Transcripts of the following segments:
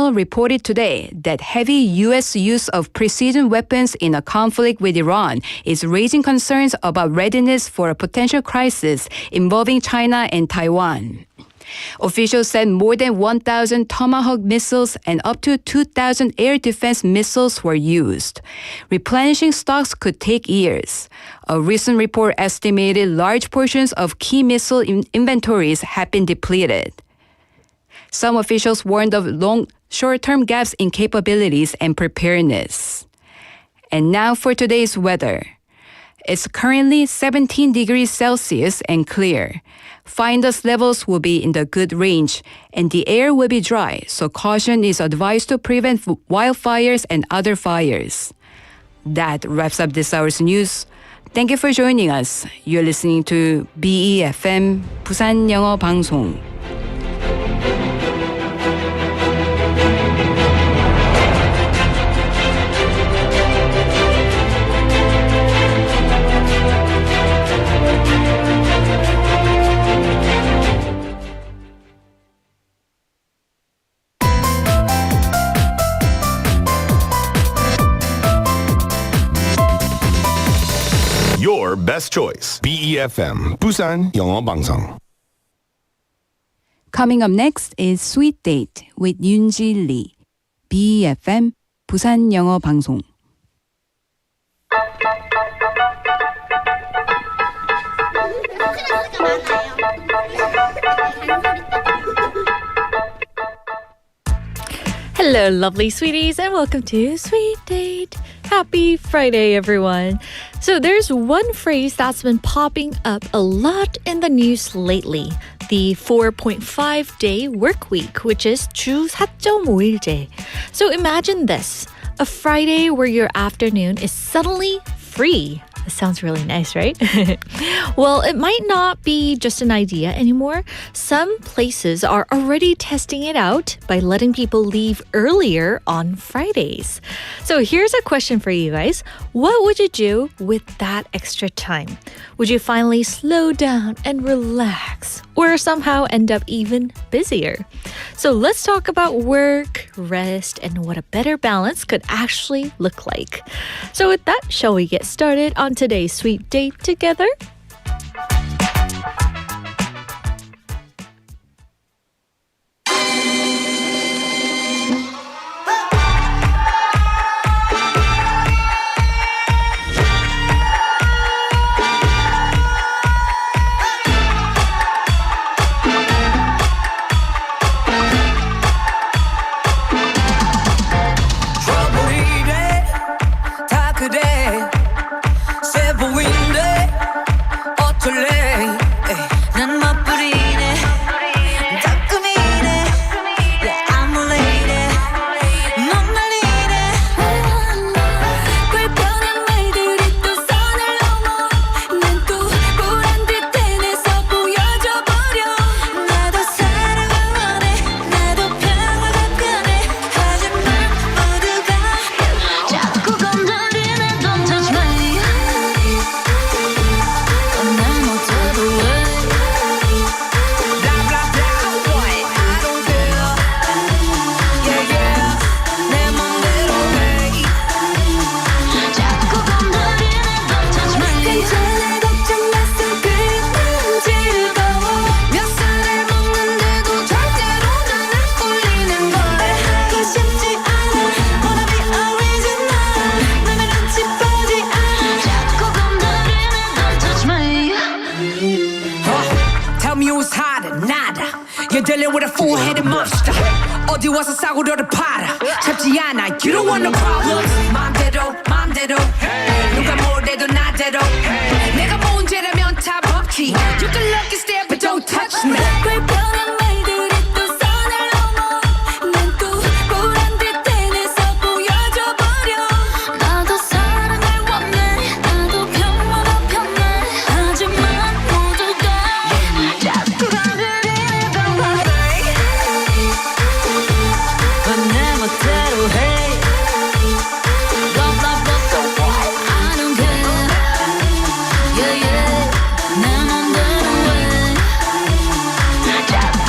reported today that heavy U.S. use of precision weapons in a conflict with Iran is raising concerns about readiness for a potential crisis involving China and Taiwan. Officials said more than 1,000 Tomahawk missiles and up to 2,000 air defense missiles were used. Replenishing stocks could take years. A recent report estimated large portions of key missile inventories have been depleted. Some officials warned of short-term gaps in capabilities and preparedness. And now for today's weather. It's currently 17 degrees Celsius and clear. Fine dust levels will be in the good range, and the air will be dry, so caution is advised to prevent wildfires and other fires. That wraps up this hour's news. Thank you for joining us. You're listening to BEFM 부산영어방송. Your best choice. BEFM 부산영어방송. Coming up next is Sweet Date with Yoonji Lee. BEFM 부산영어방송. Hello, lovely sweeties, and welcome to Sweet Date. Happy Friday, everyone. So there's one phrase that's been popping up a lot in the news lately. The 4.5-day work week, which is 주 4.5일제. So imagine this, a Friday where your afternoon is suddenly free. That sounds really nice, right? Well, it might not be just an idea anymore. Some places are already testing it out by letting people leave earlier on Fridays. So here's a question for you guys. What would you do with that extra time? Would you finally slow down and relax, or somehow end up even busier? So let's talk about work, rest, and what a better balance could actually look like. So with that, shall we get started on today's Sweet Date together? You're dealing with a full-headed monster. 어디 와서 싸구려를 팔아. 잡지 않아. You don't want no problems. 맘대로 맘대로 누가 뭐래도 나대로 내가 문제라면 다 법지. You can look and stare but don't touch me. 불편한 말들이 또 선을 넘어. 난 또 보란 듯 해내서 보여줘 버려. 나도 사랑을 원해. 나도 평화가 편해. 하지만 모두가 자꾸 건드리는 건 봐. 내 멋대로 해. Blah blah blah so what? I don't care. Yeah yeah. 내 맘대로 해. 자꾸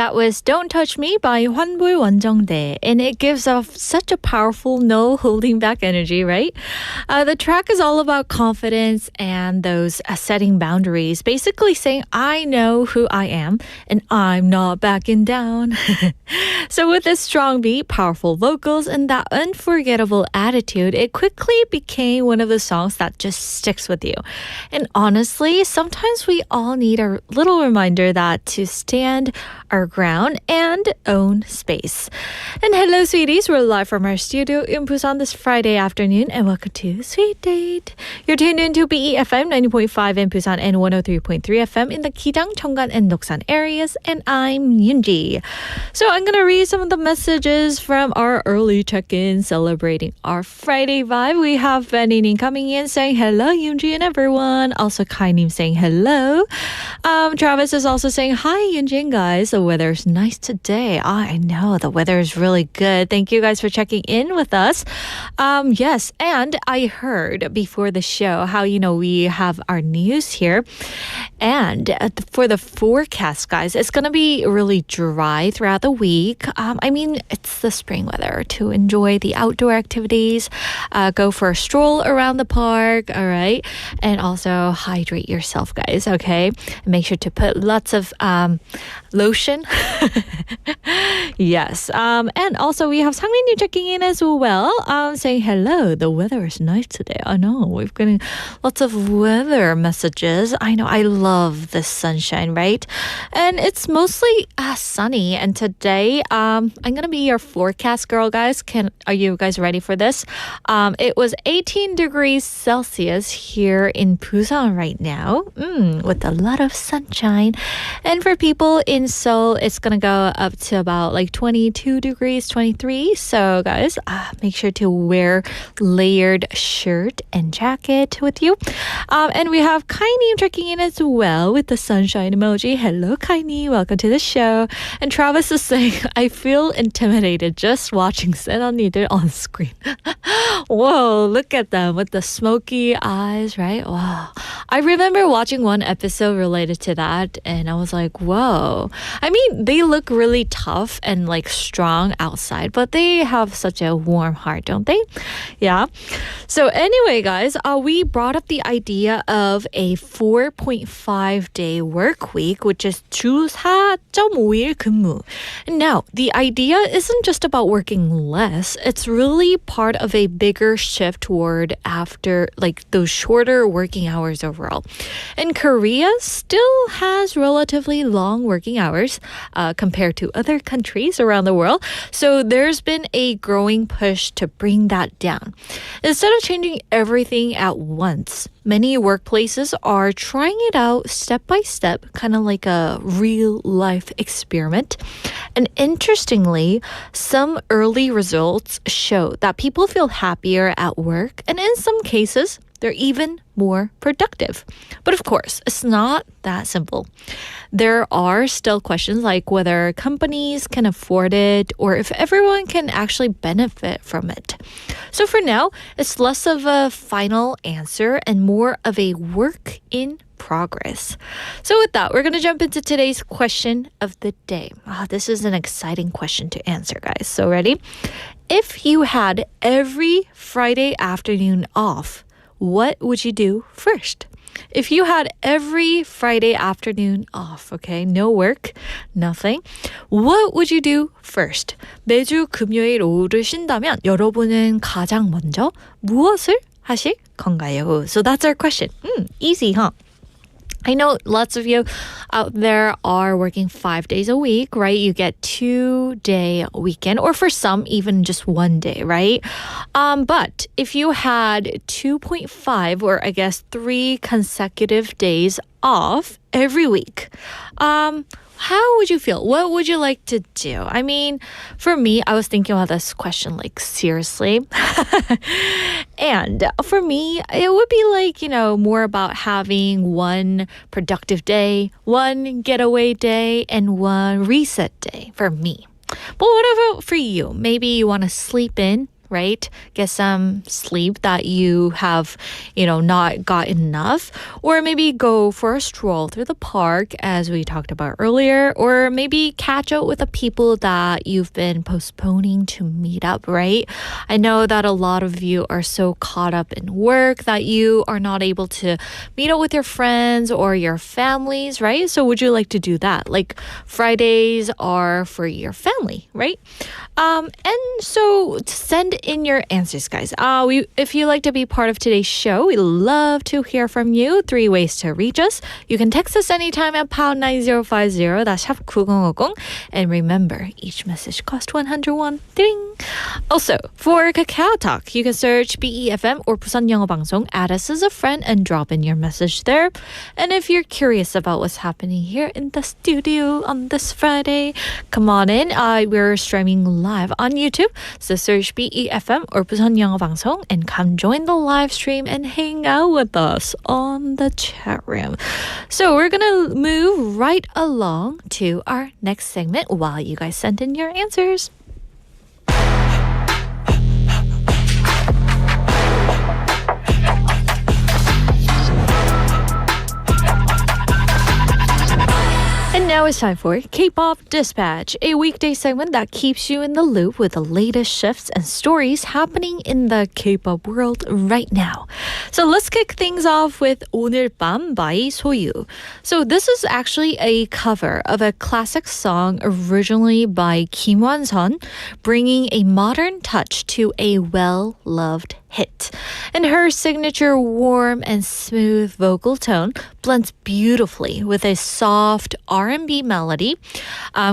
that was Don't Touch Me by 환불원정대. And it gives off such a powerful, no holding back energy, right? The track is all about confidence and those setting boundaries. Basically saying, I know who I am and I'm not backing down. So with this strong beat, powerful vocals, and that unforgettable attitude, it quickly became one of the songs that just sticks with you. And honestly, sometimes we all need a little reminder that to stand our ground and own space. And hello, sweeties. We're live from our studio in Busan this Friday afternoon, and welcome to Sweet Date. You're tuned into BEFM 90.5 in Busan and 103.3 FM in the Gijang, Cheonggan, and Doksan areas, and I'm Yoonji. So I'm going to read some of the messages from our early check-in celebrating our Friday vibe. We have Benny coming in saying hello, Yoonji and everyone. Also, Kai-nim saying hello. Travis is also saying hi, Yoonji and guys. The weather's nice today. I know the weather is really good. Thank you guys for checking in with us. Yes, and I heard before the show how, we have our news here. And for the forecast, guys, it's going to be really dry throughout the week. It's the spring weather to enjoy the outdoor activities, go for a stroll around the park, all right? And also hydrate yourself, guys, okay? And make sure to put lots of lotion. Yes. And also we have Sang-Min checking in as well, saying hello. The weather is nice today. I know. We've getting lots of weather messages. I know. I love the sunshine, right? And it's mostly sunny. And today, I'm going to be your forecast girl, guys. Are you guys ready for this? It was 18 degrees Celsius here in Busan right now, with a lot of sunshine. And for people in Seoul, it's going to go up to about 22 degrees, 23. So guys, make sure to wear layered shirt and jacket with you. And we have Kaini checking in as well with the sunshine emoji. Hello, Kaini. Welcome to the show. And Travis is saying, I feel intimidated just watching Sen 언니들 on screen. Whoa, look at them with the smoky eyes, right? Wow. I remember watching one episode related to that, and I was like, whoa. They look really tough and strong outside, but they have such a warm heart, don't they? Yeah. So anyway, guys, we brought up the idea of a 4.5-day work week, which is 주 4.5일 근무. Now, the idea isn't just about working less. It's really part of a bigger shift toward after those shorter working hours overall. And Korea still has relatively long working hours compared to other countries around the world. So there's been a growing push to bring that down. Instead of changing everything at once, many workplaces are trying it out step by step, kind of like a real-life experiment. And interestingly, some early results show that people feel happier at work, and in some cases, they're even more productive. But of course, it's not that simple. There are still questions like whether companies can afford it or if everyone can actually benefit from it. So for now, it's less of a final answer and more of a work in progress. So with that, we're going to jump into today's question of the day. This is an exciting question to answer, guys. So ready? If you had every Friday afternoon off, what would you do first? If you had every Friday afternoon off, okay, no work, nothing, what would you do first? 매주 금요일 오후를 쉰다면 여러분은 가장 먼저 무엇을 하실 건가요? So that's our question. Easy, huh? I know lots of you out there are working 5 days a week, right? You get 2-day weekend, or for some, even just 1 day, right? But if you had 2.5 or I guess 3 consecutive days off every week, how would you feel? What would you like to do? For me, I was thinking about this question seriously. And for me, it would be more about having one productive day, one getaway day, and one reset day for me. But what about for you? Maybe you want to sleep in right? Get some sleep that you have, not got enough. Or maybe go for a stroll through the park, as we talked about earlier. Or maybe catch up with the people that you've been postponing to meet up, right? I know that a lot of you are so caught up in work that you are not able to meet up with your friends or your families, right? So would you like to do that? Like Fridays are for your family, right? And so send in your answers, guys. If you'd like to be part of today's show, we'd love to hear from you. 3 ways to reach us. You can text us anytime at pound 9050. That's 샵 9050. And remember, each message costs 101. Ding! Also, for Kakao Talk, you can search BEFM or 부산영어방송, add us as a friend, and drop in your message there. And if you're curious about what's happening here in the studio on this Friday, come on in. We're streaming live on YouTube, so search BEFM or 부산영어방송 and come join the live stream and hang out with us on the chat room. So we're gonna move right along to our next segment while you guys send in your answers. And now it's time for Kpop Dispatch, a weekday segment that keeps you in the loop with the latest shifts and stories happening in the K-pop world right now. So let's kick things off with 오늘 밤 by SOYOU. So this is actually a cover of a classic song originally by Kim Won-sun, bringing a modern touch to a well-loved hit. And her signature warm and smooth vocal tone blends beautifully with a soft R&B melody,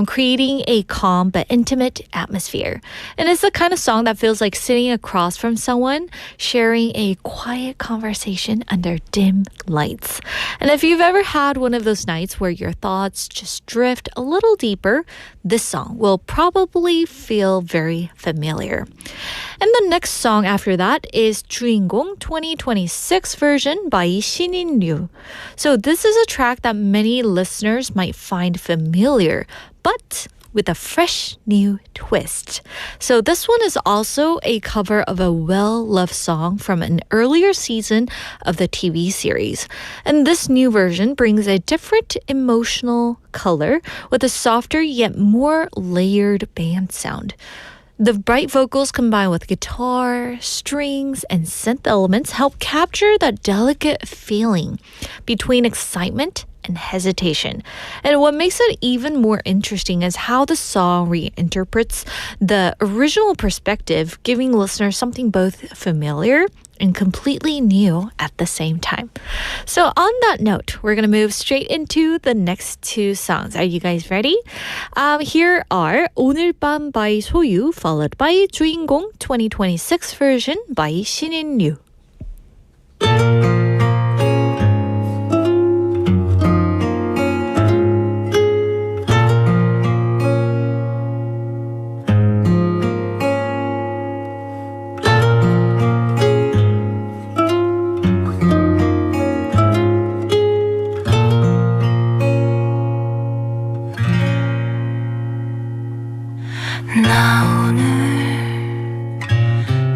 creating a calm but intimate atmosphere. And it's the kind of song that feels like sitting across from someone, sharing a quiet conversation under dim lights. And if you've ever had one of those nights where your thoughts just drift a little deeper, this song will probably feel very familiar. And the next song after that is 주인공 2026 version by 신인류. So this is a track that many listeners might find familiar, but with a fresh new twist. So this one is also a cover of a well-loved song from an earlier season of the TV series. And this new version brings a different emotional color with a softer yet more layered band sound. The bright vocals combined with guitar, strings, and synth elements help capture that delicate feeling between excitement and hesitation. And what makes it even more interesting is how the song reinterprets the original perspective, giving listeners something both familiar and completely new at the same time. So on that note, we're going to move straight into the next two songs. Are you guys ready? Here are 오늘 밤 by SOYOU, followed by 주인공 2026 version by 신인류.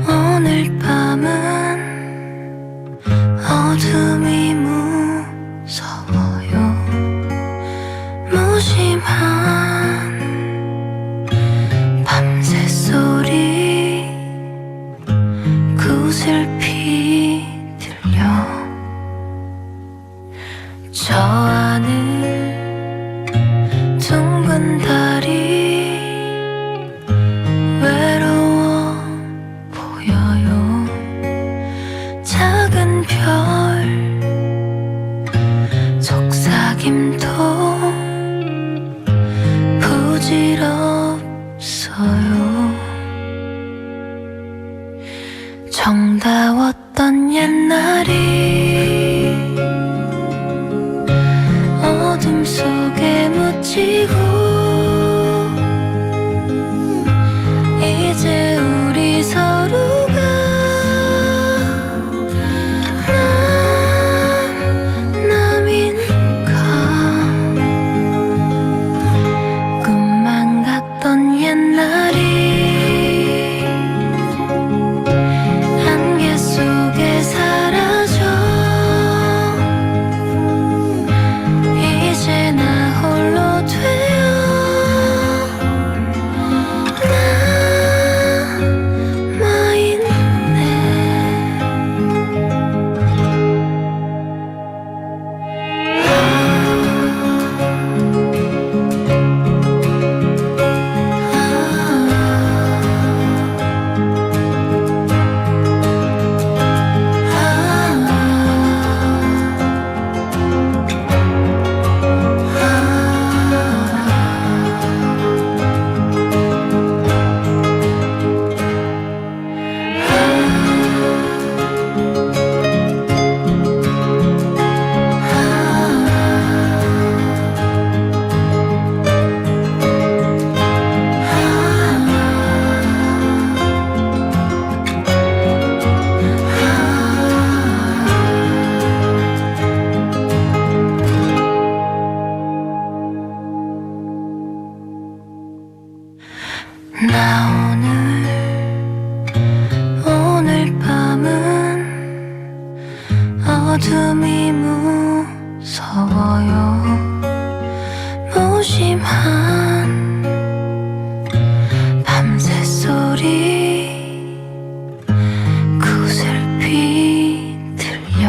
오늘 밤은 어둠이 무서워요. 무심한 밤새 소리 구슬피 들려. 저 하늘 둥근 달이 외로워 보여요. 작은 별 속삭임도 부질없어요. 정다웠던 옛날이 어둠 속에 묻히고 이제 우리 서로가 남인가. 꿈만 같던 옛날이 어둠이 무서워요 무심한 밤새 소리 구슬피 들려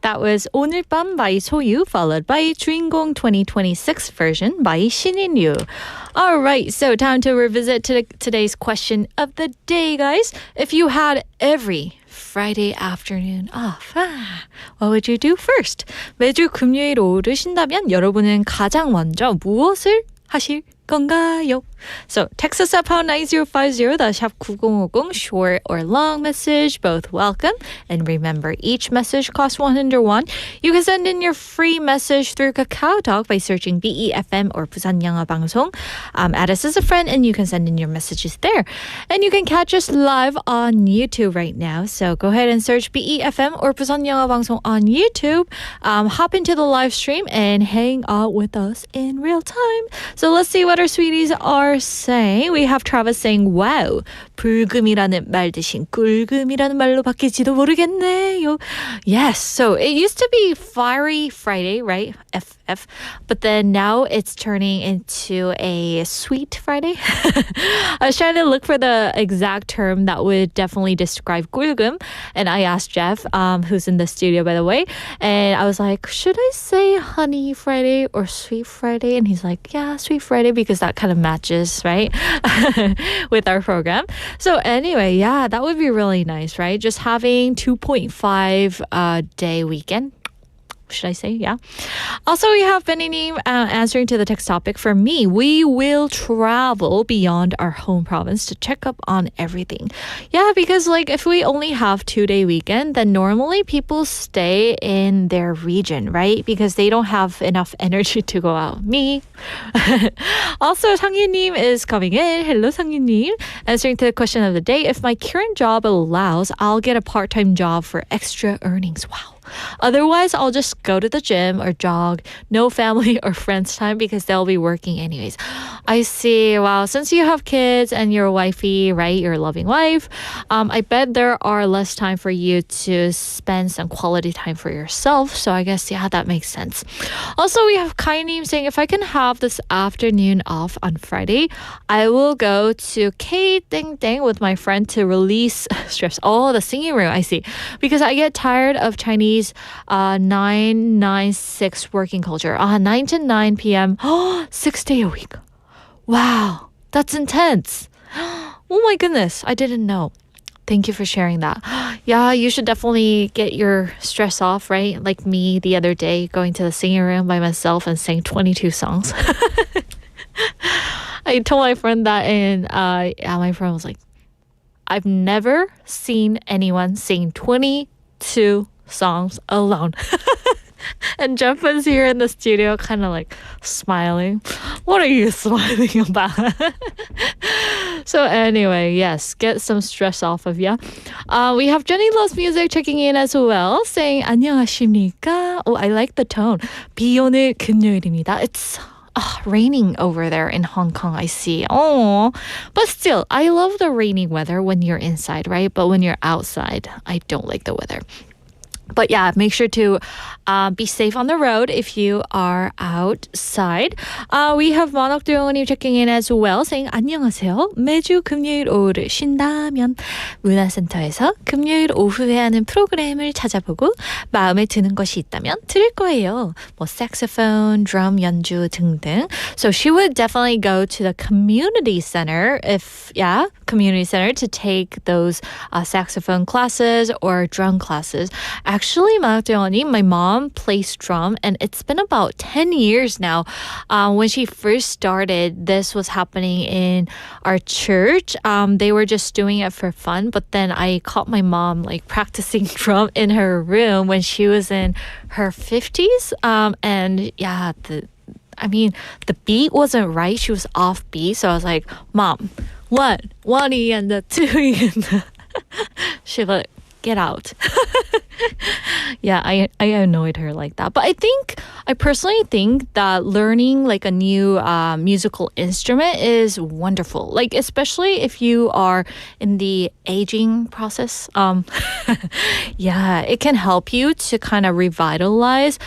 That was 오늘 밤 by SOYOU, followed by 주인공 2026 version by 신인유. All right, so time to revisit today's question of the day, guys. If you had every Friday afternoon off. What would you do first? 매주 금요일 오후를 쉰다면 여러분은 가장 먼저 무엇을 하실 건가요? So text us at pound 9050, that's 샵 9050, short or long message, both welcome. And remember, each message costs 101. You can send in your free message through Kakao Talk by searching BEFM or 부산영어방송. Add us as a friend and you can send in your messages there. And you can catch us live on YouTube right now. So go ahead and search BEFM or 부산영어방송 on YouTube. Hop into the live stream and hang out with us in real time. So let's see what our sweeties are saying. We have Travis saying, wow, 불금이라는 말 대신 꿀금이라는 말로 바뀔지도 모르겠네요. Yes, so it used to be Fiery Friday, right? FF. But then now it's turning into a Sweet Friday. I was trying to look for the exact term that would definitely describe 꿀금. And I asked Jeff, who's in the studio, by the way. And I was like, should I say Honey Friday or Sweet Friday? And he's like, yeah, Sweet Friday, because that kind of matches, right? with our program. So anyway, yeah, that would be really nice, right? Just having 2.5 day weekend. Should I say? Yeah. Also, we have Benny answering to the text topic. For me, we will travel beyond our home province to check up on everything. Yeah, because like if we only have 2-day weekend, then normally people stay in their region, right? Because they don't have enough energy to go out. Me. Also, 상유님 is coming in. Hello, 상유님. Answering to the question of the day. If my current job allows, I'll get a part-time job for extra earnings. Wow. Otherwise, I'll just go to the gym or jog. No family or friends time because they'll be working anyways. I see. Wow. Since you have kids and you're wifey, right? You're a loving wife. I bet there are less time for you to spend some quality time for yourself. So I guess, yeah, that makes sense. Also, we have Kainim saying, if I can have this afternoon off on Friday, I will go to K Ding Ding with my friend to release stress. Oh, the singing room. I see. Because I get tired of Chinese 996 working culture. 9 to 9 p.m. 6 day a week. Wow, that's intense. Oh my goodness, I didn't know. Thank you for sharing that. Yeah, you should definitely get your stress off, right? Like me the other day, going to the singing room by myself and sang 22 songs. I told my friend that, and my friend was like, I've never seen anyone sing 22 songs alone. And Jeff was here in the studio kind of like smiling. What are you smiling about? So anyway, yes, get some stress off of you. We have Jenny Loves Music checking in as well, saying 안녕하십니까? Oh, I like the tone. 비 오늘 금요일입니다. It's raining over there in Hong Kong, I see. Oh, but still, I love the rainy weather when you're inside, right? But when you're outside, I don't like the weather. But yeah, make sure to be safe on the road if you are outside. We have 만옥도영님 checking in as well, saying 안녕하세요. 매주 금요일 오후를 쉰다면 문화센터에서 금요일 오후에 하는 프로그램을 찾아보고 마음에 드는 것이 있다면 들을 거예요. 뭐 saxophone, drum 연주 등등. So she would definitely go to the community center community center to take those saxophone classes or drum classes. Actually, my mom plays drum, and it's been about 10 years now. When she first started, this was happening in our church. They were just doing it for fun, but then I caught my mom like practicing drum in her room when she was in her 50s. And yeah, the beat wasn't right. She was off beat. So I was like, Mom, 1 E and the 2 E and the... She like, get out. Yeah, I annoyed her like that. But I personally think that learning like a new musical instrument is wonderful. Like, especially if you are in the aging process. Yeah, it can help you to kind of revitalize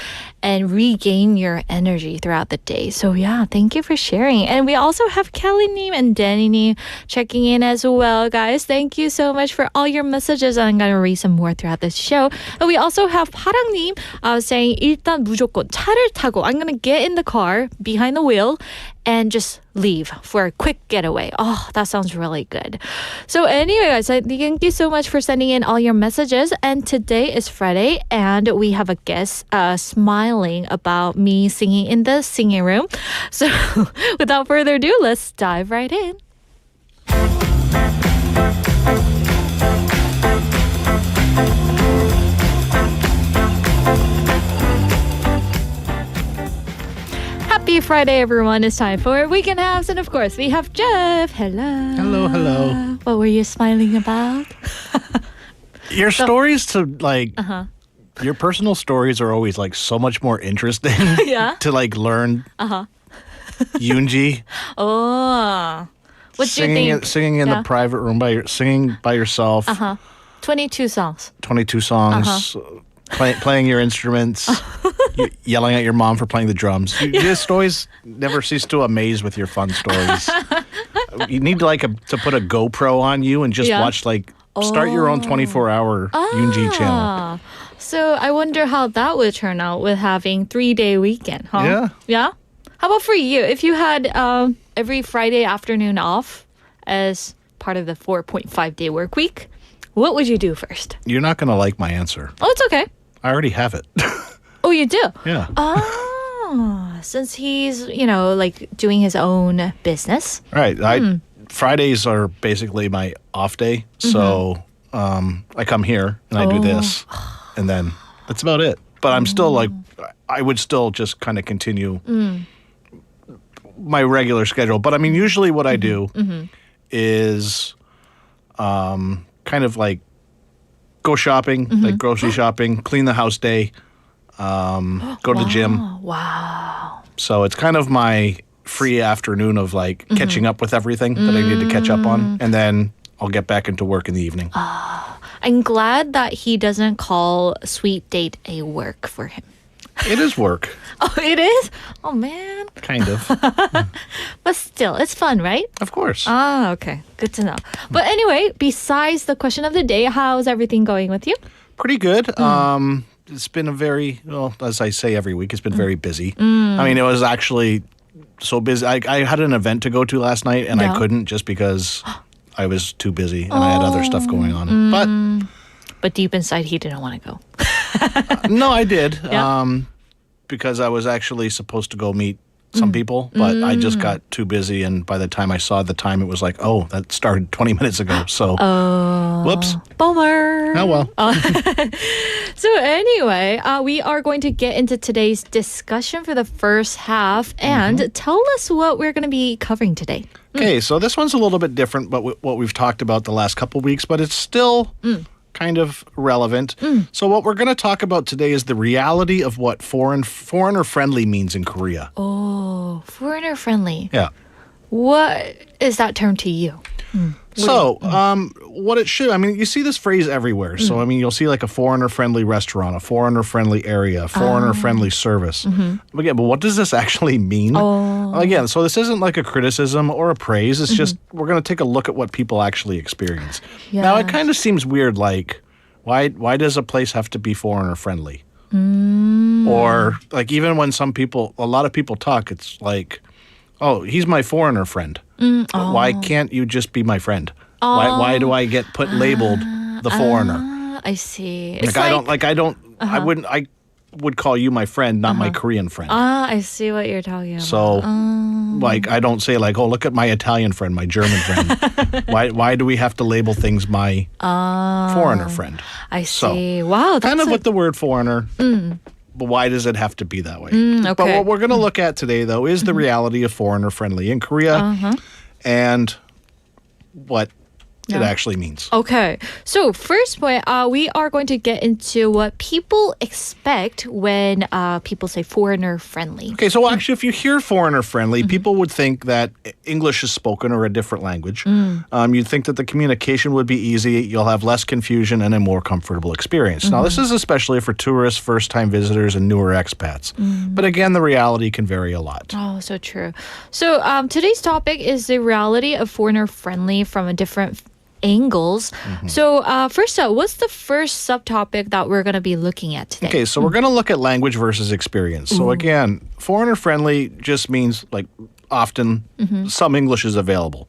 and regain your energy throughout the day. So yeah, thank you for sharing. And we also have Kelly-님 and Danny-님 checking in as well, guys. Thank you so much for all your messages. I'm going to read some more throughout this show. And we also have 파랑님 saying 일단 무조건 차를 타고 I'm gonna get in the car behind the wheel and just leave for a quick getaway. Oh, that sounds really good. So anyway, guys, thank you so much for sending in all your messages. And today is Friday, and we have a guest smiling about me singing in the singing room. So without further ado, let's dive right in. Happy Friday, everyone. It's time for Weekend Haps. And of course, we have Jeff. Hello. Hello, hello. What were you smiling about? Your stories to like, your personal stories are always like so much more interesting Yeah. to like learn. Yoonji. Oh. What do you think? Singing in the private room singing by yourself. 22 songs. 22 songs. Playing your instruments. Yelling at your mom for playing the drums. You just always never cease to amaze with your fun stories. You need to put a GoPro on you and just watch start your own 24-hour Yoonji channel. So I wonder how that would turn out with having 3-day weekend, huh? Yeah. Yeah? How about for you? If you had every Friday afternoon off as part of the 4.5-day work week, what would you do first? You're not going to like my answer. Oh, it's okay. I already have it. Oh, you do? Yeah. Oh, since he's, doing his own business. Right. Fridays are basically my off day. So I come here and I do this. And then that's about it. But I'm still I would still just kind of continue my regular schedule. But I mean, usually what I do is kind of like go shopping, like grocery shopping, clean the house day, go to the gym. Wow. So it's kind of my free afternoon of catching up with everything that I need to catch up on. And then I'll get back into work in the evening. I'm glad that he doesn't call Sweet Date a work for him. It is work. Oh, it is? Oh, man. Kind of. But still, it's fun, right? Of course. Ah, okay. Good to know. But anyway, besides the question of the day, how's everything going with you? Pretty good. It's been a very, as I say every week, it's been very busy. I mean, it was actually so busy. I had an event to go to last night, and I couldn't just because I was too busy and I had other stuff going on. But deep inside, he didn't want to go. No, I did. Yeah. Because I was actually supposed to go meet some people, but I just got too busy, and by the time I saw the time, it was like, oh, that started 20 minutes ago. So, whoops. Bummer. Oh, well. So anyway, we are going to get into today's discussion for the first half, and tell us what we're going to be covering today. Okay, so this one's a little bit different, but what we've talked about the last couple weeks, but it's still kind of relevant. So what we're going to talk about today is the reality of what foreigner-friendly means in Korea. Oh, foreigner-friendly. Yeah. What is that term to you? So, what it should, I mean, you see this phrase everywhere. So, I mean, you'll see like a foreigner-friendly restaurant, a foreigner-friendly area, a foreigner-friendly service. Again, but what does this actually mean? Again, so this isn't like a criticism or a praise. It's just we're going to take a look at what people actually experience. Now, it kind of seems weird, like, why does a place have to be foreigner-friendly? Or, like, even when a lot of people talk, it's like, oh, he's my foreigner friend. Why can't you just be my friend? Why do I get labeled the foreigner? I see. I would call you my friend, not my Korean friend. I see what you're talking about. So, I don't say oh, look at my Italian friend, my German friend. Why do we have to label things my foreigner friend? I So, see. Wow. Kind of with the word foreigner. But why does it have to be that way? Okay. But what we're going to look at today, though, is the reality of foreigner-friendly in Korea and what it actually means. Okay. So first point, we are going to get into what people expect when people say foreigner-friendly. Okay, so actually, if you hear foreigner-friendly, people would think that English is spoken or a different language. You'd think that the communication would be easy, you'll have less confusion, and a more comfortable experience. Now, this is especially for tourists, first-time visitors, and newer expats. But again, the reality can vary a lot. Oh, so true. So today's topic is the reality of foreigner-friendly from a different angles. So first up, what's the first subtopic that we're going to be looking at today? Okay, so we're going to look at language versus experience. So again, foreigner-friendly just means like often some English is available.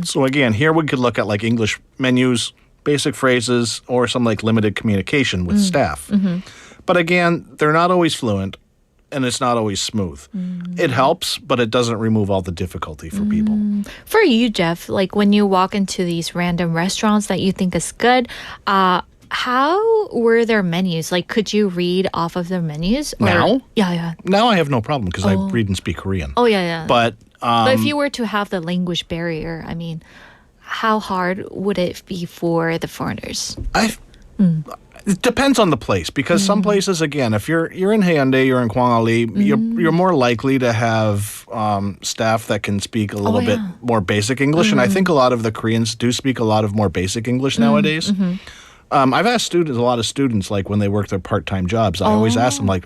So again, here we could look at like English menus, basic phrases, or some like limited communication with staff. But again, they're not always fluent and it's not always smooth. It helps, but it doesn't remove all the difficulty for people. For you, Jeff, like when you walk into these random restaurants that you think is good, how were their menus? Like, could you read off of their menus? Or... Now? Yeah. Now I have no problem because I read and speak Korean. Oh, yeah. But if you were to have the language barrier, I mean, how hard would it be for the foreigners? It depends on the place because some places, again, if you're in Haeundae, you're in Gwangali, you're more likely to have staff that can speak a little bit more basic English, and I think a lot of the Koreans do speak a lot of more basic English nowadays. I've asked a lot of students, like when they work their part-time jobs, I always ask them, like,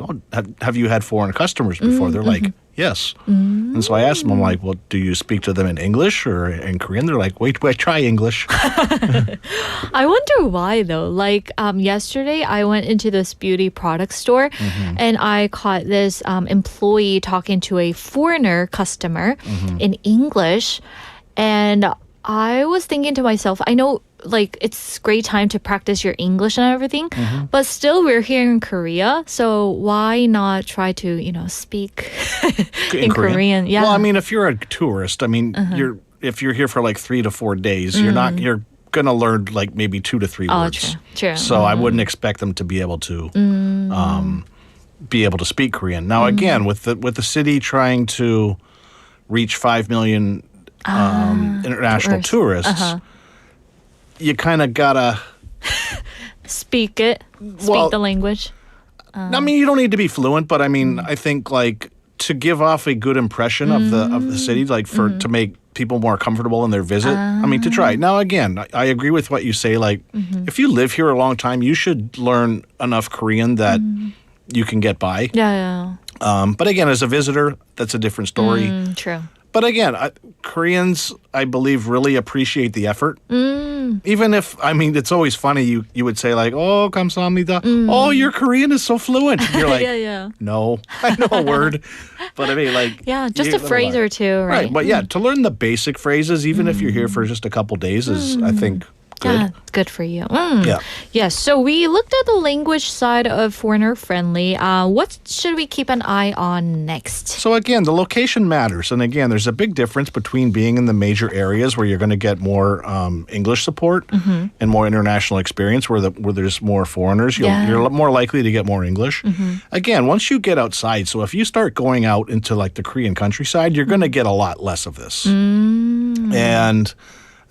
have you had foreign customers before? They're like, yes. And so I asked them, I'm like, well, do you speak to them in English or in Korean? They're like, wait, try English. I wonder why, though. Like yesterday, I went into this beauty product store and I caught this employee talking to a foreigner customer in English. And I was thinking to myself, I know like it's great time to practice your English and everything, but still we're here in Korea, so why not try to speak in Korean? Yeah. Well, I mean, if you're a tourist, I mean, if you're here for like 3 to 4 days, you're gonna learn like maybe 2 to 3 words. True. So I wouldn't expect them to be able to speak Korean. Now again, with the city trying to reach 5 million international tourists. You kind of gotta speak the language. I mean, you don't need to be fluent, but I mean, I think like to give off a good impression of the city, like to make people more comfortable in their visit. I mean, to try. Now, again, I agree with what you say. Like, if you live here a long time, you should learn enough Korean that you can get by. Yeah. But again, as a visitor, that's a different story. True. But again, Koreans, I believe, really appreciate the effort. Even if, I mean, it's always funny, you would say like, oh, 감사합니다. Oh, your Korean is so fluent. You're like, no, I know a word. But I mean, like... Yeah, just a phrase or two, right? But yeah, to learn the basic phrases, even if you're here for just a couple days is, I think... Good. Yeah, good for you. Yes, so we looked at the language side of foreigner friendly. What should we keep an eye on next? So again, the location matters. And again, there's a big difference between being in the major areas where you're going to get more English support and more international experience where there's more foreigners. You're more likely to get more English. Again, once you get outside, so if you start going out into like the Korean countryside, you're going to get a lot less of this. And...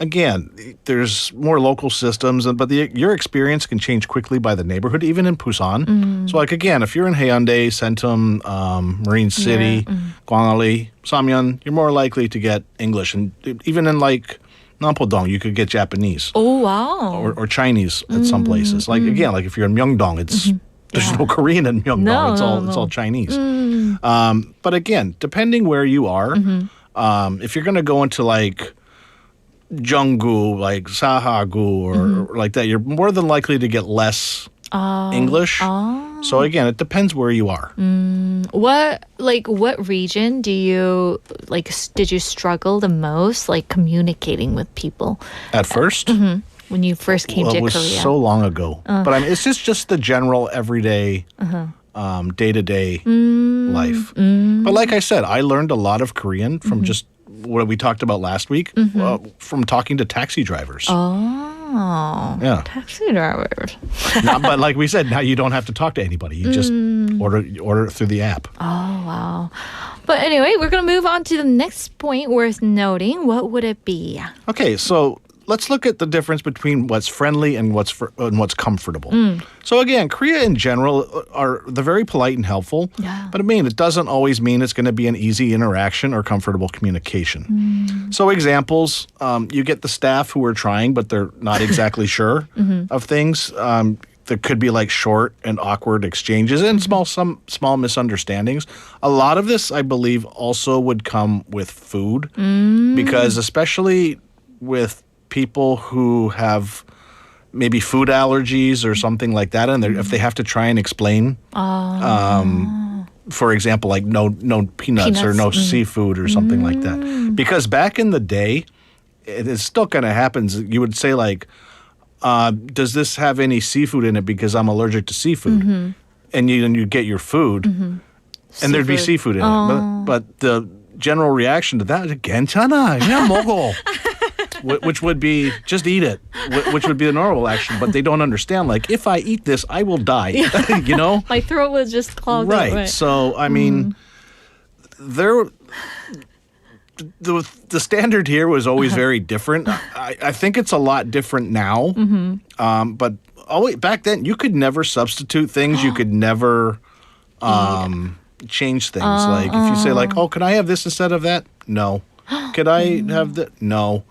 Again, there's more local systems, but your experience can change quickly by the neighborhood, even in Busan. So, like, again, if you're in Haeundae, Sentum, Marine City, Gwangali, Samyeon, you're more likely to get English. And even in, like, Nampodong, you could get Japanese. Oh, wow. Or Chinese at some places. Like, again, like if you're in Myeongdong, there's no Korean in Myeongdong. It's all Chinese. But again, depending where you are, if you're going to go into, like... Junggu, like Sahagu or like that, you're more than likely to get less English. So again, it depends where you are. What region do you did you struggle the most communicating with people? At first? When you first came to Korea? It was so long ago. But I mean, it's just the general everyday day-to-day life. But like I said, I learned a lot of Korean from just what we talked about last week from talking to taxi drivers. Oh, yeah, taxi drivers. But like we said, now you don't have to talk to anybody. You just order it through the app. Oh, wow. But anyway, we're going to move on to the next point worth noting. What would it be? Okay, so let's look at the difference between what's friendly and what's comfortable. So again, Korea in general they're very polite and helpful. Yeah. But I mean, it doesn't always mean it's going to be an easy interaction or comfortable communication. So examples, you get the staff who are trying, but they're not exactly sure of things. There could be like short and awkward exchanges and some small misunderstandings. A lot of this, I believe, also would come with food because especially with people who have maybe food allergies or something like that, and if they have to try and explain, for example, like no peanuts or no seafood or something like that. Because back in the day, it still kind of happens. You would say like, does this have any seafood in it because I'm allergic to seafood? And you get your food, and there'd be seafood in it. But the general reaction to that, 괜찮아, 그냥 먹어. Which would be, just eat it, which would be the normal action. But they don't understand, like, if I eat this, I will die, you know? My throat was just clogged up. Right. So, I mean, the standard here was always very different. I think it's a lot different now. But back then, you could never substitute things. You could never change things. Like, if you say, like, oh, can I have this instead of that? No. Could I have that? No.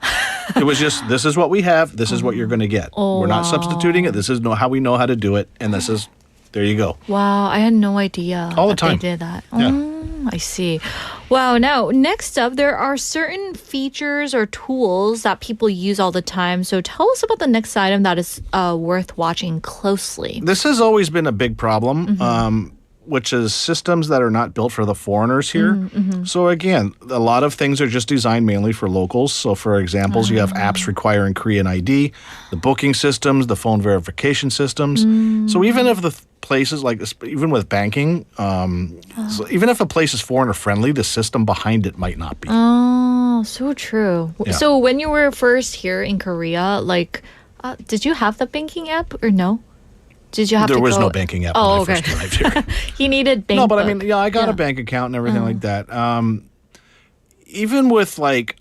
It was just, this is what we have. This is what you're going to get. We're not substituting it. This is how we know how to do it. And this is, there you go. Wow, I had no idea All the that time. they did that. Yeah. I see. Wow, now, next up, there are certain features or tools that people use all the time. So tell us about the next item that is worth watching closely. This has always been a big problem. Which is systems that are not built for the foreigners here. So again, a lot of things are just designed mainly for locals. So for examples, you have apps requiring Korean ID, the booking systems, the phone verification systems. So even if the places, like even with banking, so even if a place is foreigner friendly, the system behind it might not be. Oh, so true. Yeah. So when you were first here in Korea, like, did you have the banking app or no? Did you have There to was go? no banking app Oh, when I okay. first arrived here. He needed bank No, but book. I mean, yeah, I got a bank account and everything like that. Even with like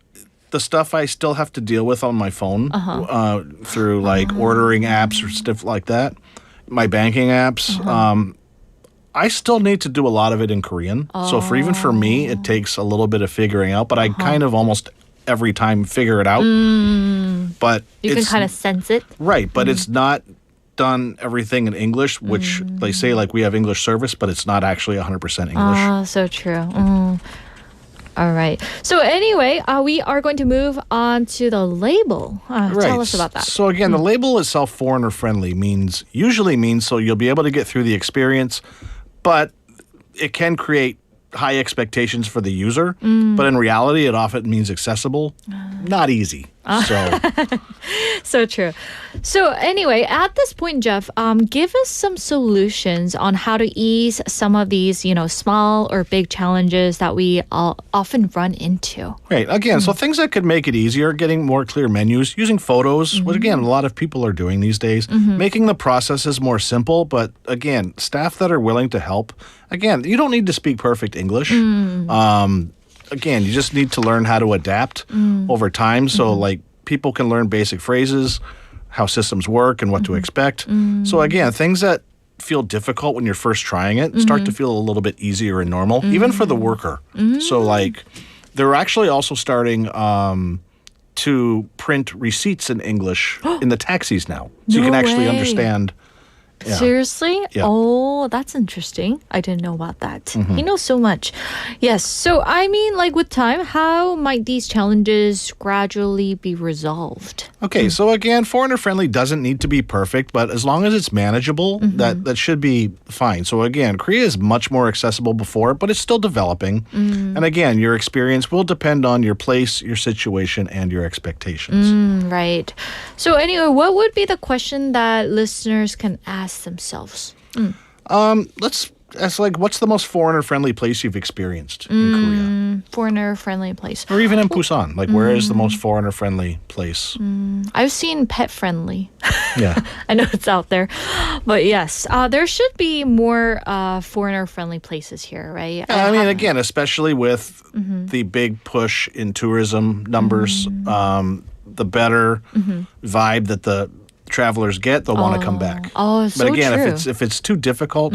the stuff I still have to deal with on my phone through like ordering apps or stuff like that, my banking apps, I still need to do a lot of it in Korean. So even for me, it takes a little bit of figuring out, but I kind of almost every time figure it out. But you can kind of sense it. Right, but it's not done everything in English, which they say like we have English service, but it's not actually 100% English. Oh, so true. All right. So anyway, we are going to move on to the label. Tell us about that. So again, the label itself, foreigner friendly, usually means so you'll be able to get through the experience, but it can create high expectations for the user. But in reality, it often means accessible, not easy. So So true. So anyway, at this point, Jeff, give us some solutions on how to ease some of these, small or big challenges that we often run into. Right. Again, so things that could make it easier, getting more clear menus, using photos, which again, a lot of people are doing these days, making the processes more simple, but again, staff that are willing to help. Again, you don't need to speak perfect English. Again, you just need to learn how to adapt over time. So like people can learn basic phrases, how systems work and what to expect. So again, things that feel difficult when you're first trying it start to feel a little bit easier and normal, even for the worker. So like they're actually also starting to print receipts in English in the taxis now. So you No can actually way. understand. Yeah. Seriously? Yeah. Oh, that's interesting. I didn't know about that. He knows so much. Yes. So, I mean, like with time, how might these challenges gradually be resolved? Okay, so again, foreigner friendly doesn't need to be perfect, but as long as it's manageable, that should be fine. So again, Korea is much more accessible before, but it's still developing. And again, your experience will depend on your place, your situation, and your expectations. Right. So, anyway, what would be the question that listeners can ask themselves? Let's ask, like, what's the most foreigner friendly place you've experienced in Korea? Foreigner-friendly place. Or even in Busan? Like, where is the most foreigner friendly place? I've seen pet-friendly. Yeah. I know it's out there. But yes, there should be more foreigner-friendly places here, right? I mean, again, especially with the big push in tourism numbers, the better vibe that the travelers get, they'll want to come back. Oh, so But again, true. if it's too difficult,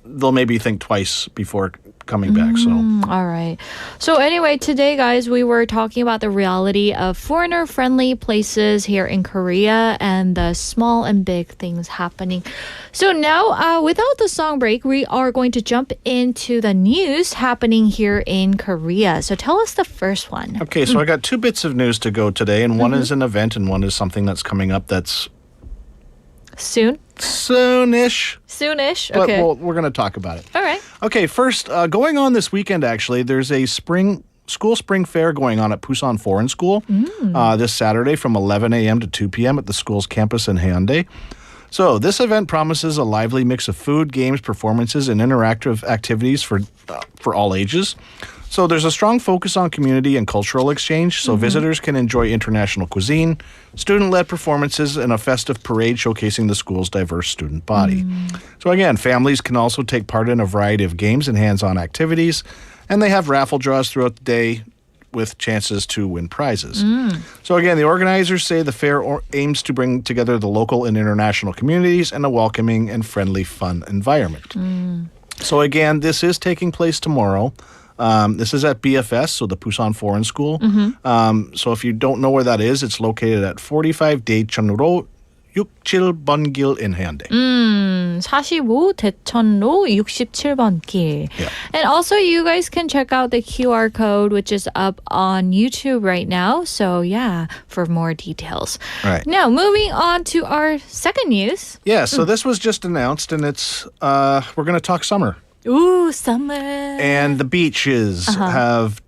they'll maybe think twice before coming back. So All right. So anyway, today, guys, we were talking about the reality of foreigner-friendly places here in Korea and the small and big things happening. So now, without the song break, we are going to jump into the news happening here in Korea. So tell us the first one. okay, so I got two bits of news to go today, and one is an event and one is something that's coming up that's Soon? soonish. Soonish? But Okay. we're going to talk about it. All right. Okay, first, going on this weekend, actually, there's a school spring fair going on at Busan Foreign School this Saturday from 11 a.m. to 2 p.m. at the school's campus in Haeundae. So this event promises a lively mix of food, games, performances, and interactive activities for all ages. So there's a strong focus on community and cultural exchange, so visitors can enjoy international cuisine, student-led performances, and a festive parade showcasing the school's diverse student body. So again, families can also take part in a variety of games and hands-on activities, and they have raffle draws throughout the day with chances to win prizes. So again, the organizers say the fair aims to bring together the local and international communities in a welcoming and friendly, fun environment. So again, this is taking place tomorrow. This is at BFS, so the Busan Foreign School. So if you don't know where that is, it's located at 45 대천로 67번 길 in Haeundae. 45 대천로 67번 길. Yeah. And also, you guys can check out the QR code, which is up on YouTube right now. So, yeah, for more details. Right. Now, moving on to our second news. Yeah, so this was just announced, and it's we're going to talk summer. Ooh, summer. And the beaches have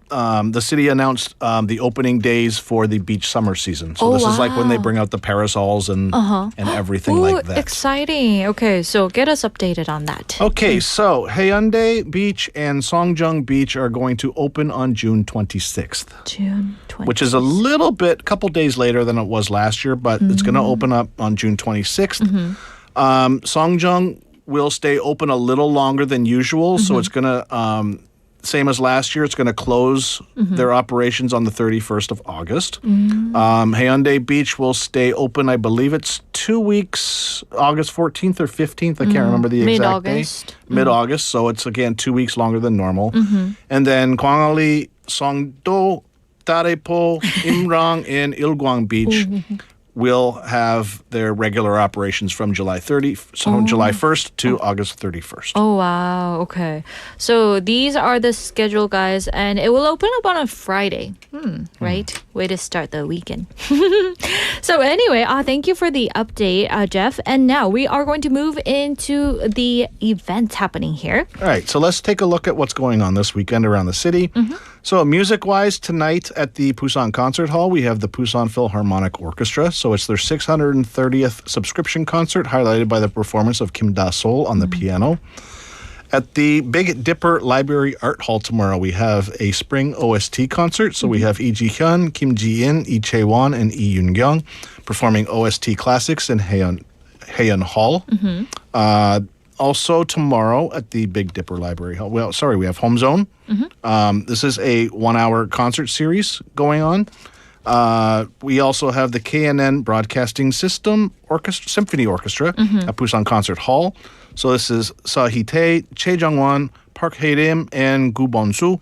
the city announced the opening days for the beach summer season. So this is like when they bring out the parasols and everything like that. Exciting. Okay, so get us updated on that. Okay, so Haeundae Beach and Songjung Beach are going to open on June 26th. June 20th. Which is a couple days later than it was last year, but it's going to open up on June 26th. Songjung will stay open a little longer than usual, so it's going to, same as last year, it's going to close their operations on the 31st of August. Haeundae Beach will stay open, I believe it's 2 weeks, August 14th or 15th, I can't remember the exact day. Mid-August. Mid-August, so it's again 2 weeks longer than normal. And then Gwangali, Songdo, Darepo, Imrang, and Ilgwang Beach will have their regular operations from July 1st to August 31st. Oh, wow. Okay. So these are the schedule, guys, and it will open up on a Friday. Right? Way to start the weekend. So anyway, thank you for the update, Jeff. And now we are going to move into the events happening here. All right, so let's take a look at what's going on this weekend around the city. So music-wise, tonight at the Busan Concert Hall, we have the Busan Philharmonic Orchestra. So it's their 630th subscription concert, highlighted by the performance of Kim Da-sol on the piano. At the Big Dipper Library Art Hall tomorrow, we have a spring OST concert. So we have Lee Ji-hyun, Kim Ji-in, Lee Chae-won, and Lee Yoon-kyung performing OST classics in Haeun Hall. Also tomorrow at the Big Dipper Library Hall. Well, sorry, we have Home Zone. This is a 1-hour concert series going on. We also have the KNN Broadcasting System Symphony Orchestra at Busan Concert Hall. So this is Seo Hee-tae, Choi Jung-won, Park Hae-rim, and Gu Bon-soo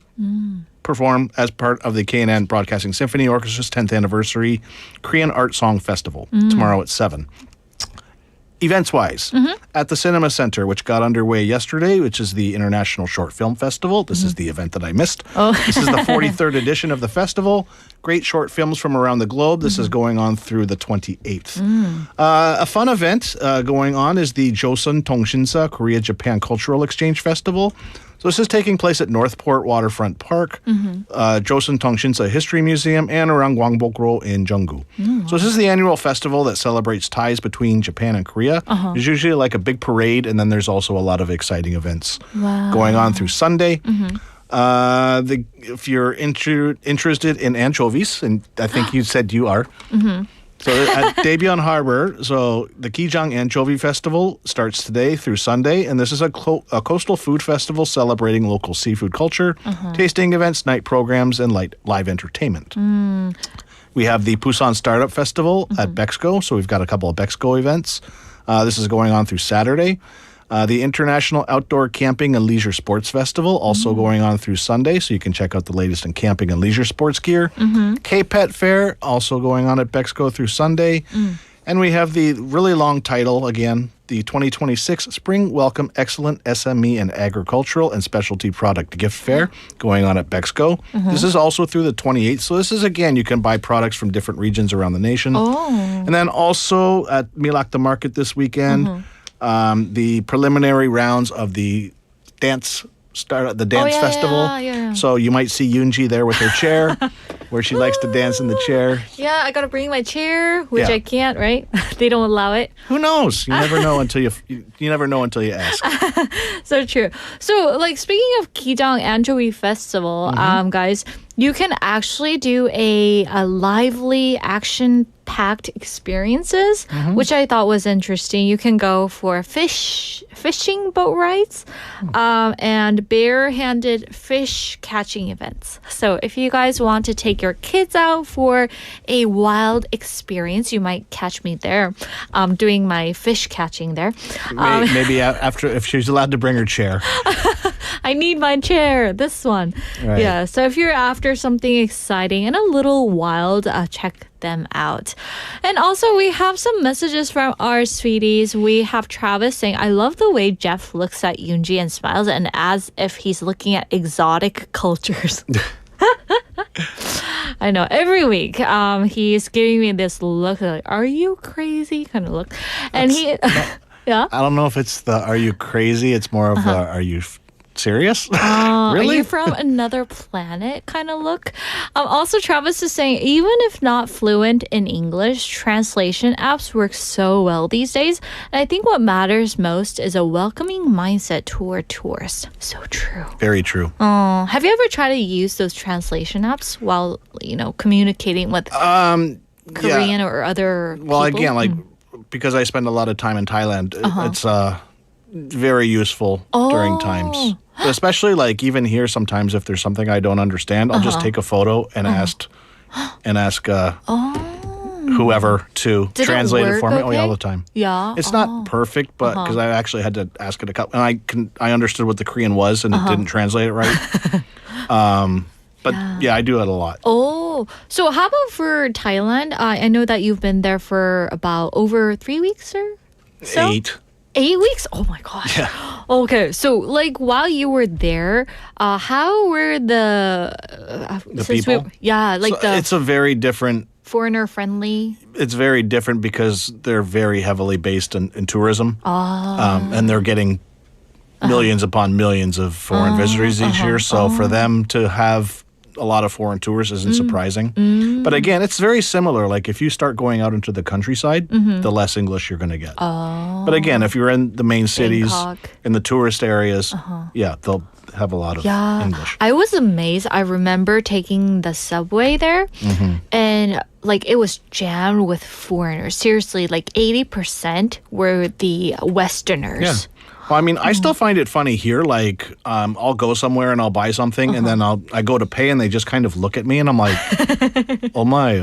perform as part of the KNN Broadcasting Symphony Orchestra's 10th Anniversary Korean Art Song Festival tomorrow at 7. Events-wise, at the Cinema Center, which got underway yesterday, which is the International Short Film Festival. This is the event that I missed. This is the 43rd edition of the festival. Great short films from around the globe. This is going on through the 28th. A fun event going on is the Joseon Tongshinsa Korea-Japan Cultural Exchange Festival. So this is taking place at Northport Waterfront Park, Joseon Tongshinsa History Museum, and around Gwangbok-ro in Jeonggu. So this is the annual festival that celebrates ties between Japan and Korea. There's usually like a big parade, and then there's also a lot of exciting events going on through Sunday. If you're interested in anchovies, and I think you said you are, so at Daebyun Harbor, so the Kijang Anchovy Festival starts today through Sunday, and this is a coastal food festival celebrating local seafood culture, tasting events, night programs, and live entertainment. We have the Busan Startup Festival at Bexco, so we've got a couple of Bexco events. This is going on through Saturday. The International Outdoor Camping and Leisure Sports Festival, also going on through Sunday, so you can check out the latest in camping and leisure sports gear. K-Pet Fair, also going on at Bexco through Sunday. And we have the really long title, again, the 2026 Spring Welcome Excellent SME and Agricultural and Specialty Product Gift Fair going on at Bexco. This is also through the 28th. So this is, again, you can buy products from different regions around the nation. And then also at Milak the Market this weekend, the preliminary rounds of the dance festival. So you might see Yoonji there with her chair, where she likes to dance in the chair. Yeah, I gotta bring my chair, which I can't, right? They don't allow it. Who knows? You never know until you never know until you ask. So true. So, like, speaking of Kijang Anchovy Festival, guys, you can actually do a lively action-packed experiences, which I thought was interesting. You can go for fishing boat rides and bare-handed fish catching events. So if you guys want to take your kids out for a wild experience, you might catch me there doing my fish catching there. Maybe after, if she's allowed to bring her chair. I need my chair, this one. Right. Yeah, so if you're after something exciting and a little wild, check them out. And also, we have some messages from our sweeties. We have Travis saying, I love the way Jeff looks at Yoonji and smiles, and as if he's looking at exotic cultures. I know, every week he's giving me this look like, are you crazy kind of look. And yeah. I don't know if it's the are you crazy, it's more of the are you serious? Really? Are you from another planet kind of look? Also, Travis is saying, even if not fluent in English, translation apps work so well these days. And I think what matters most is a welcoming mindset toward tourists. So true. Very true. Have you ever tried to use those translation apps while, communicating with Korean or other people? Well, again, like, because I spend a lot of time in Thailand, it's very useful during times. Especially like even here sometimes if there's something I don't understand, I'll just take a photo and ask whoever to translate it for me. Okay? Oh yeah, all the time. Yeah. It's not perfect, but because I actually had to ask it a couple, and I understood what the Korean was and it didn't translate it right. But yeah, I do it a lot. Oh, so how about for Thailand? I know that you've been there for about over 3 weeks or so? 8. 8 weeks? Oh my gosh. Yeah. Okay, so like while you were there, how were the people? It's a very different. Foreigner friendly. It's very different because they're very heavily based in tourism, and they're getting millions upon millions of foreign visitors each year. So for them to have a lot of foreign tourists isn't surprising. But again, it's very similar. Like if you start going out into the countryside, the less English you're going to get. But again, if you're in the main cities, in the tourist areas, they'll have a lot of English. I was amazed. I remember taking the subway there and like it was jammed with foreigners. Seriously, like 80% were the Westerners. Yeah. Well, I mean, I still find it funny here. Like, I'll go somewhere and I'll buy something, and then I go to pay, and they just kind of look at me, and I'm like, "Oh my!"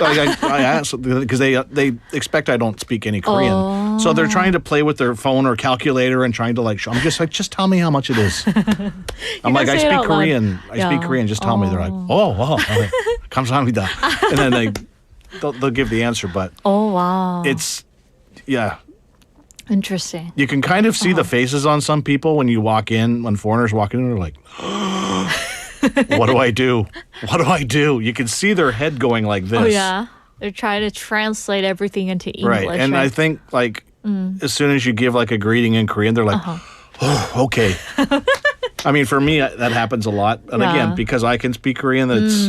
Like I ask because they expect I don't speak any Korean, so they're trying to play with their phone or calculator and trying to like. I'm just like, just tell me how much it is. I'm like, I speak Korean. I speak Korean. Just tell me. They're like, "Oh, wow, 감사합니다," and then they'll give the answer, but it's Interesting. You can kind of see the faces on some people when foreigners walk in, they're like, what do I do? What do I do? You can see their head going like this. Oh, yeah. They're trying to translate everything into English. Right. And I think, like, as soon as you give, like, a greeting in Korean, they're like, oh, okay. I mean, for me, that happens a lot. And again, because I can speak Korean, that's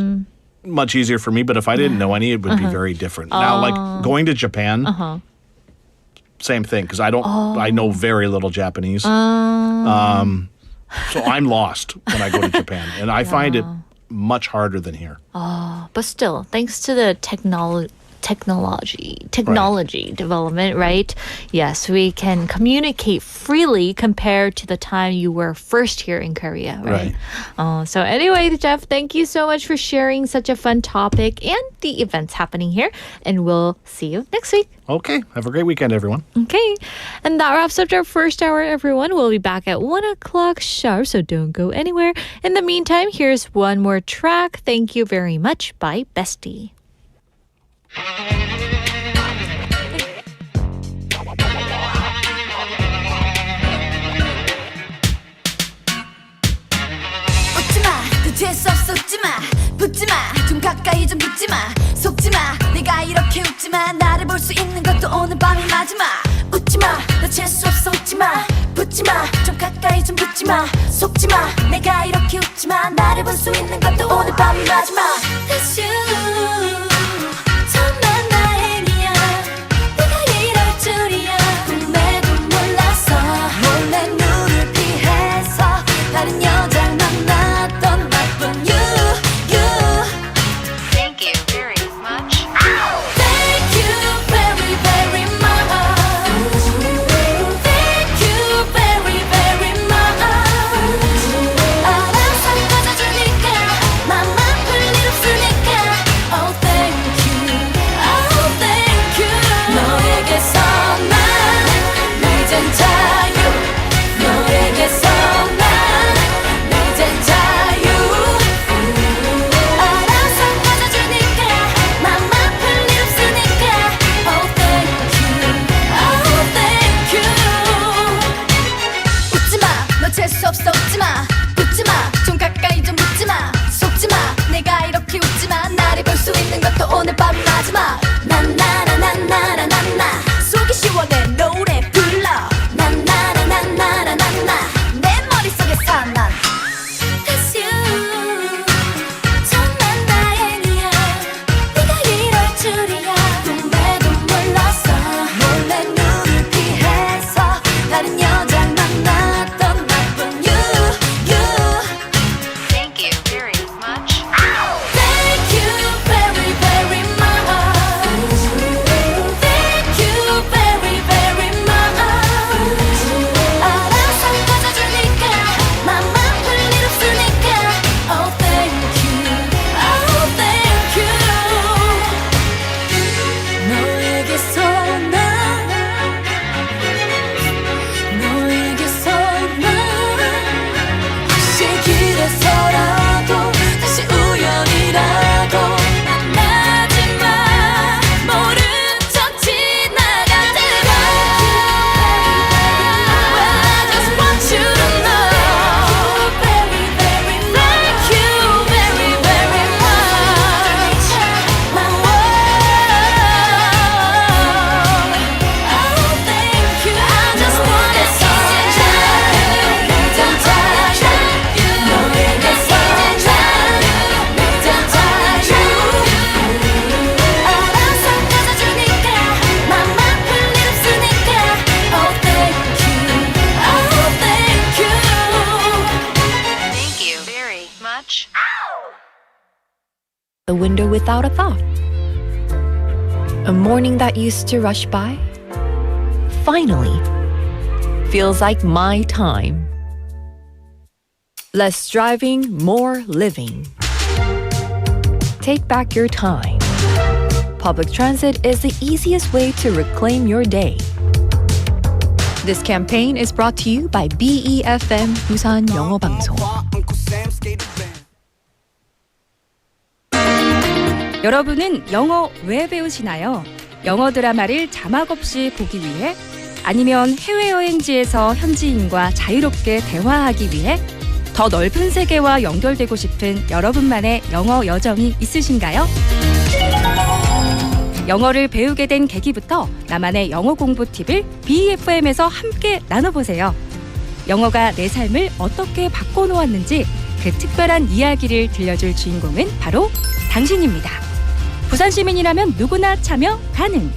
much easier for me. But if I didn't know any, it would be very different. Now, like, going to Japan... Same thing, because I know very little Japanese. So I'm lost when I go to Japan. And I find it much harder than here. But still, thanks to the technology development, right? Yes, we can communicate freely compared to the time you were first here in Korea, right? So anyway, Jeff, thank you so much for sharing such a fun topic and the events happening here. And we'll see you next week. Okay. Have a great weekend, everyone. Okay. And that wraps up our first hour, everyone. We'll be back at 1 o'clock sharp, so don't go anywhere. In the meantime, here's one more track. Thank you very much by Bestie. 재수없어 웃지마 붙지마 좀 가까이 좀 붙지마 속지마 내가 이렇게 웃지마 나를 볼 수 있는 것도 오늘 밤이 마지막 웃지마 나 재수없어 웃지마 붙지마 좀 가까이 좀 붙지마 속지마 내가 이렇게 웃지마 나를 볼 수 있는 것도 오늘 밤이 마지막 That's you 정말 다행이야 내가 이럴 줄이야 꿈에도 몰랐어 몰래 눈을 피해서 다른 여자를 만났던 재수없어 웃지마 붙지마 좀 가까이 좀 붙지마 속지마 내가 이렇게 웃지마 나를 볼 수 있는 것도 오늘 밤이 마지막 나나나나나나나나 속이 시원해 노래 불러 나나나나나나나 내 머릿속에 사난 That's you 정말 다행이야 네가 이럴 줄이야 꿈에도 몰랐어 몰래 눈을 피해서 다른 여자를 만났던 A window without a thought. A morning that used to rush by. Finally, feels like my time. Less driving, more living. Take back your time. Public transit is the easiest way to reclaim your day. This campaign is brought to you by BEFM 부산 영어방송. 여러분은 영어 왜 배우시나요? 영어 드라마를 자막 없이 보기 위해? 아니면 해외여행지에서 현지인과 자유롭게 대화하기 위해? 더 넓은 세계와 연결되고 싶은 여러분만의 영어 여정이 있으신가요? 영어를 배우게 된 계기부터 나만의 영어 공부 팁을 BEFM에서 함께 나눠보세요. 영어가 내 삶을 어떻게 바꿔놓았는지 그 특별한 이야기를 들려줄 주인공은 바로 당신입니다. 부산 시민이라면 누구나 참여 가능.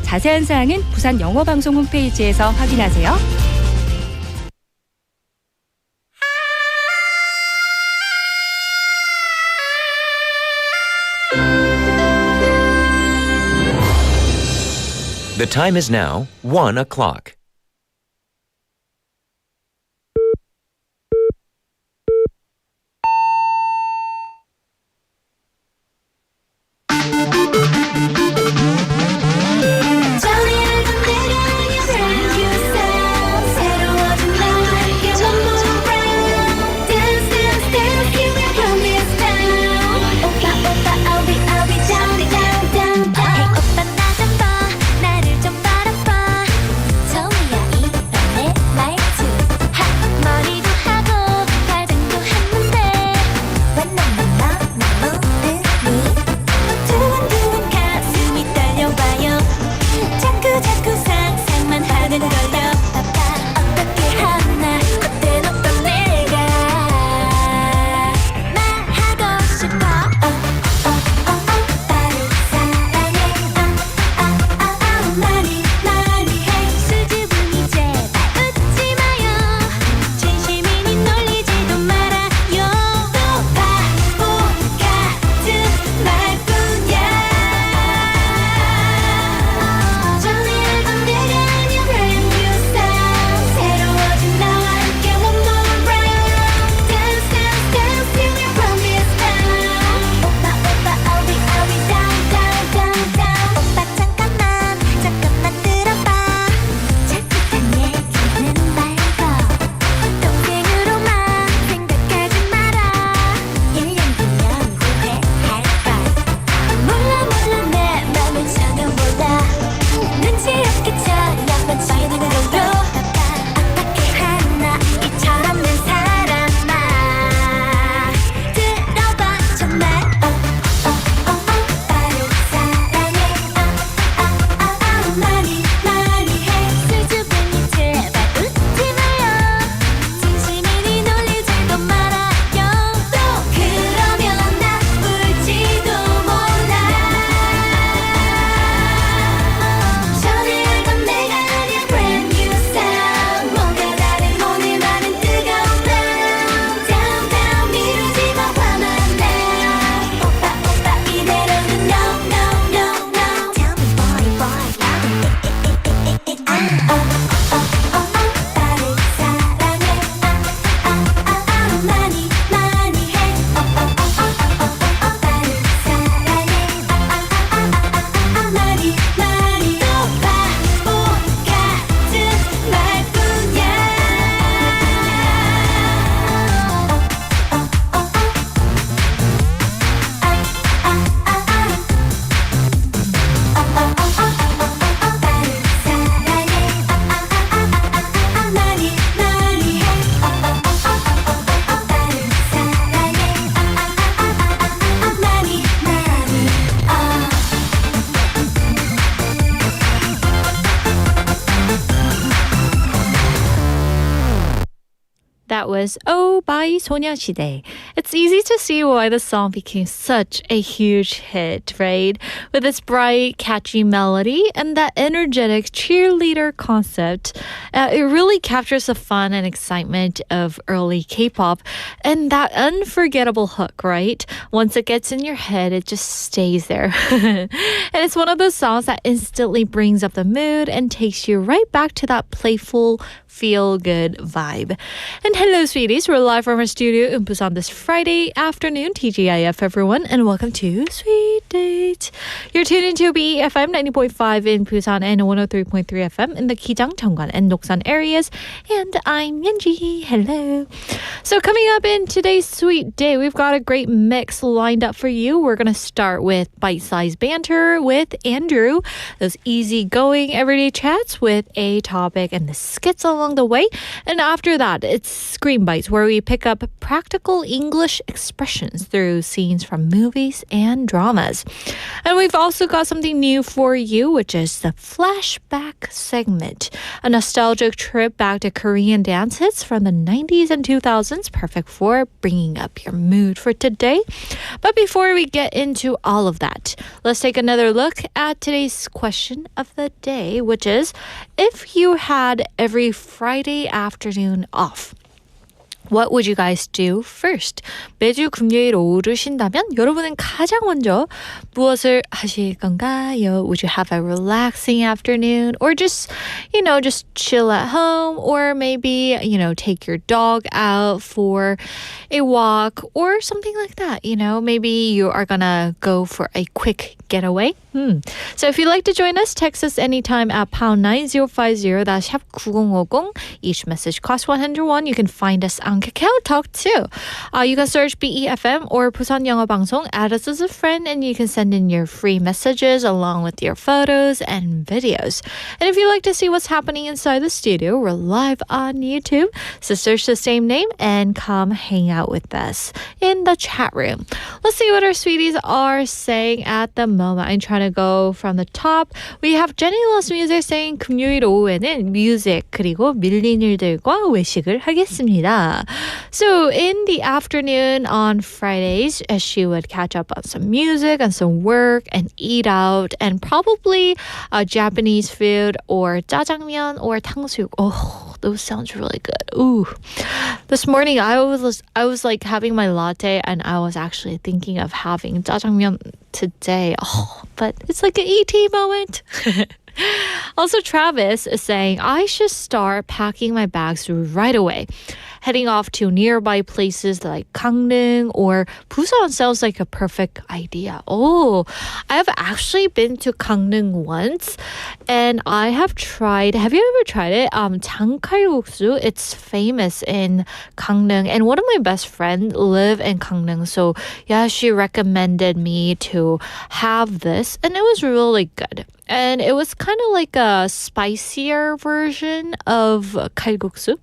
자세한 사항은 부산 영어방송 홈페이지에서 확인하세요. time is now 1 o'clock. That was Oh by 소녀시대. It's easy to see why the song became such a huge hit, right? With its bright, catchy melody and that energetic cheerleader concept, it really captures the fun and excitement of early K-pop and that unforgettable hook, right? Once it gets in your head, it just stays there. And it's one of those songs that instantly brings up the mood and takes you right back to that playful, feel-good vibe. And hello, sweeties. We're live from our studio in Busan this Friday afternoon. TGIF, everyone, and welcome to Sweet Date. You're tuned into BEFM 90.5 in Busan and 103.3 FM in the Kijang, Cheongwan, and Doksan areas. And I'm Yeonji. Hello. So coming up in today's Sweet Date, we've got a great mix lined up for you. We're going to start with bite-sized banter with Andrew, those easygoing everyday chats with a topic and the skits along the way. And after that, it's Screen Bites, where we pick up practical English expressions through scenes from movies and dramas. And we've also got something new for you, which is the Flashback segment, a nostalgic trip back to Korean dance hits from the 90s and 2000s, perfect for bringing up your mood for today. But before we get into all of that, let's take another look at today's question of the day, which is, if you had every Friday afternoon off, What would you guys do first? 매주 금요일 오후를 쉰다면 여러분은 가장 먼저 무엇을 하실 건가요? Would you have a relaxing afternoon or just chill at home or maybe, take your dog out for a walk or something like that, maybe you are gonna go for a quick getaway. So if you'd like to join us, text us anytime at #9050. That's 샵 9050. Each message costs 101. You can find us on Kakao Talk too. You can search BEFM or 부산영어방송, add us as a friend, and you can send in your free messages along with your photos and videos. And if you'd like to see what's happening inside the studio, we're live on YouTube. So search the same name and come hang out with us in the chat room. Let's see what our sweeties are saying at the moment. I'm trying to go from the top. We have Jenny Loves Music saying 금요일 오후에는 뮤직 그리고 밀린 일들과 외식을 하겠습니다. So in the afternoon on Fridays, she would catch up on some music and some work and eat out and probably Japanese food or 짜장면 or 탕수육. Oh, those sounds really good. Ooh. This morning I was like having my latte and I was actually thinking of having 짜장면 today. Oh, but it's like an ET moment. Also, Travis is saying, I should start packing my bags right away. Heading off to nearby places like Gangneung or Busan sounds like a perfect idea. Oh, I have actually been to Gangneung once and I have tried, have you ever tried it? 장칼국수, it's famous in Gangneung and one of my best friends live in Gangneung. So yeah, she recommended me to have this and it was really good. And it was kind of like a spicier version of kalguksu.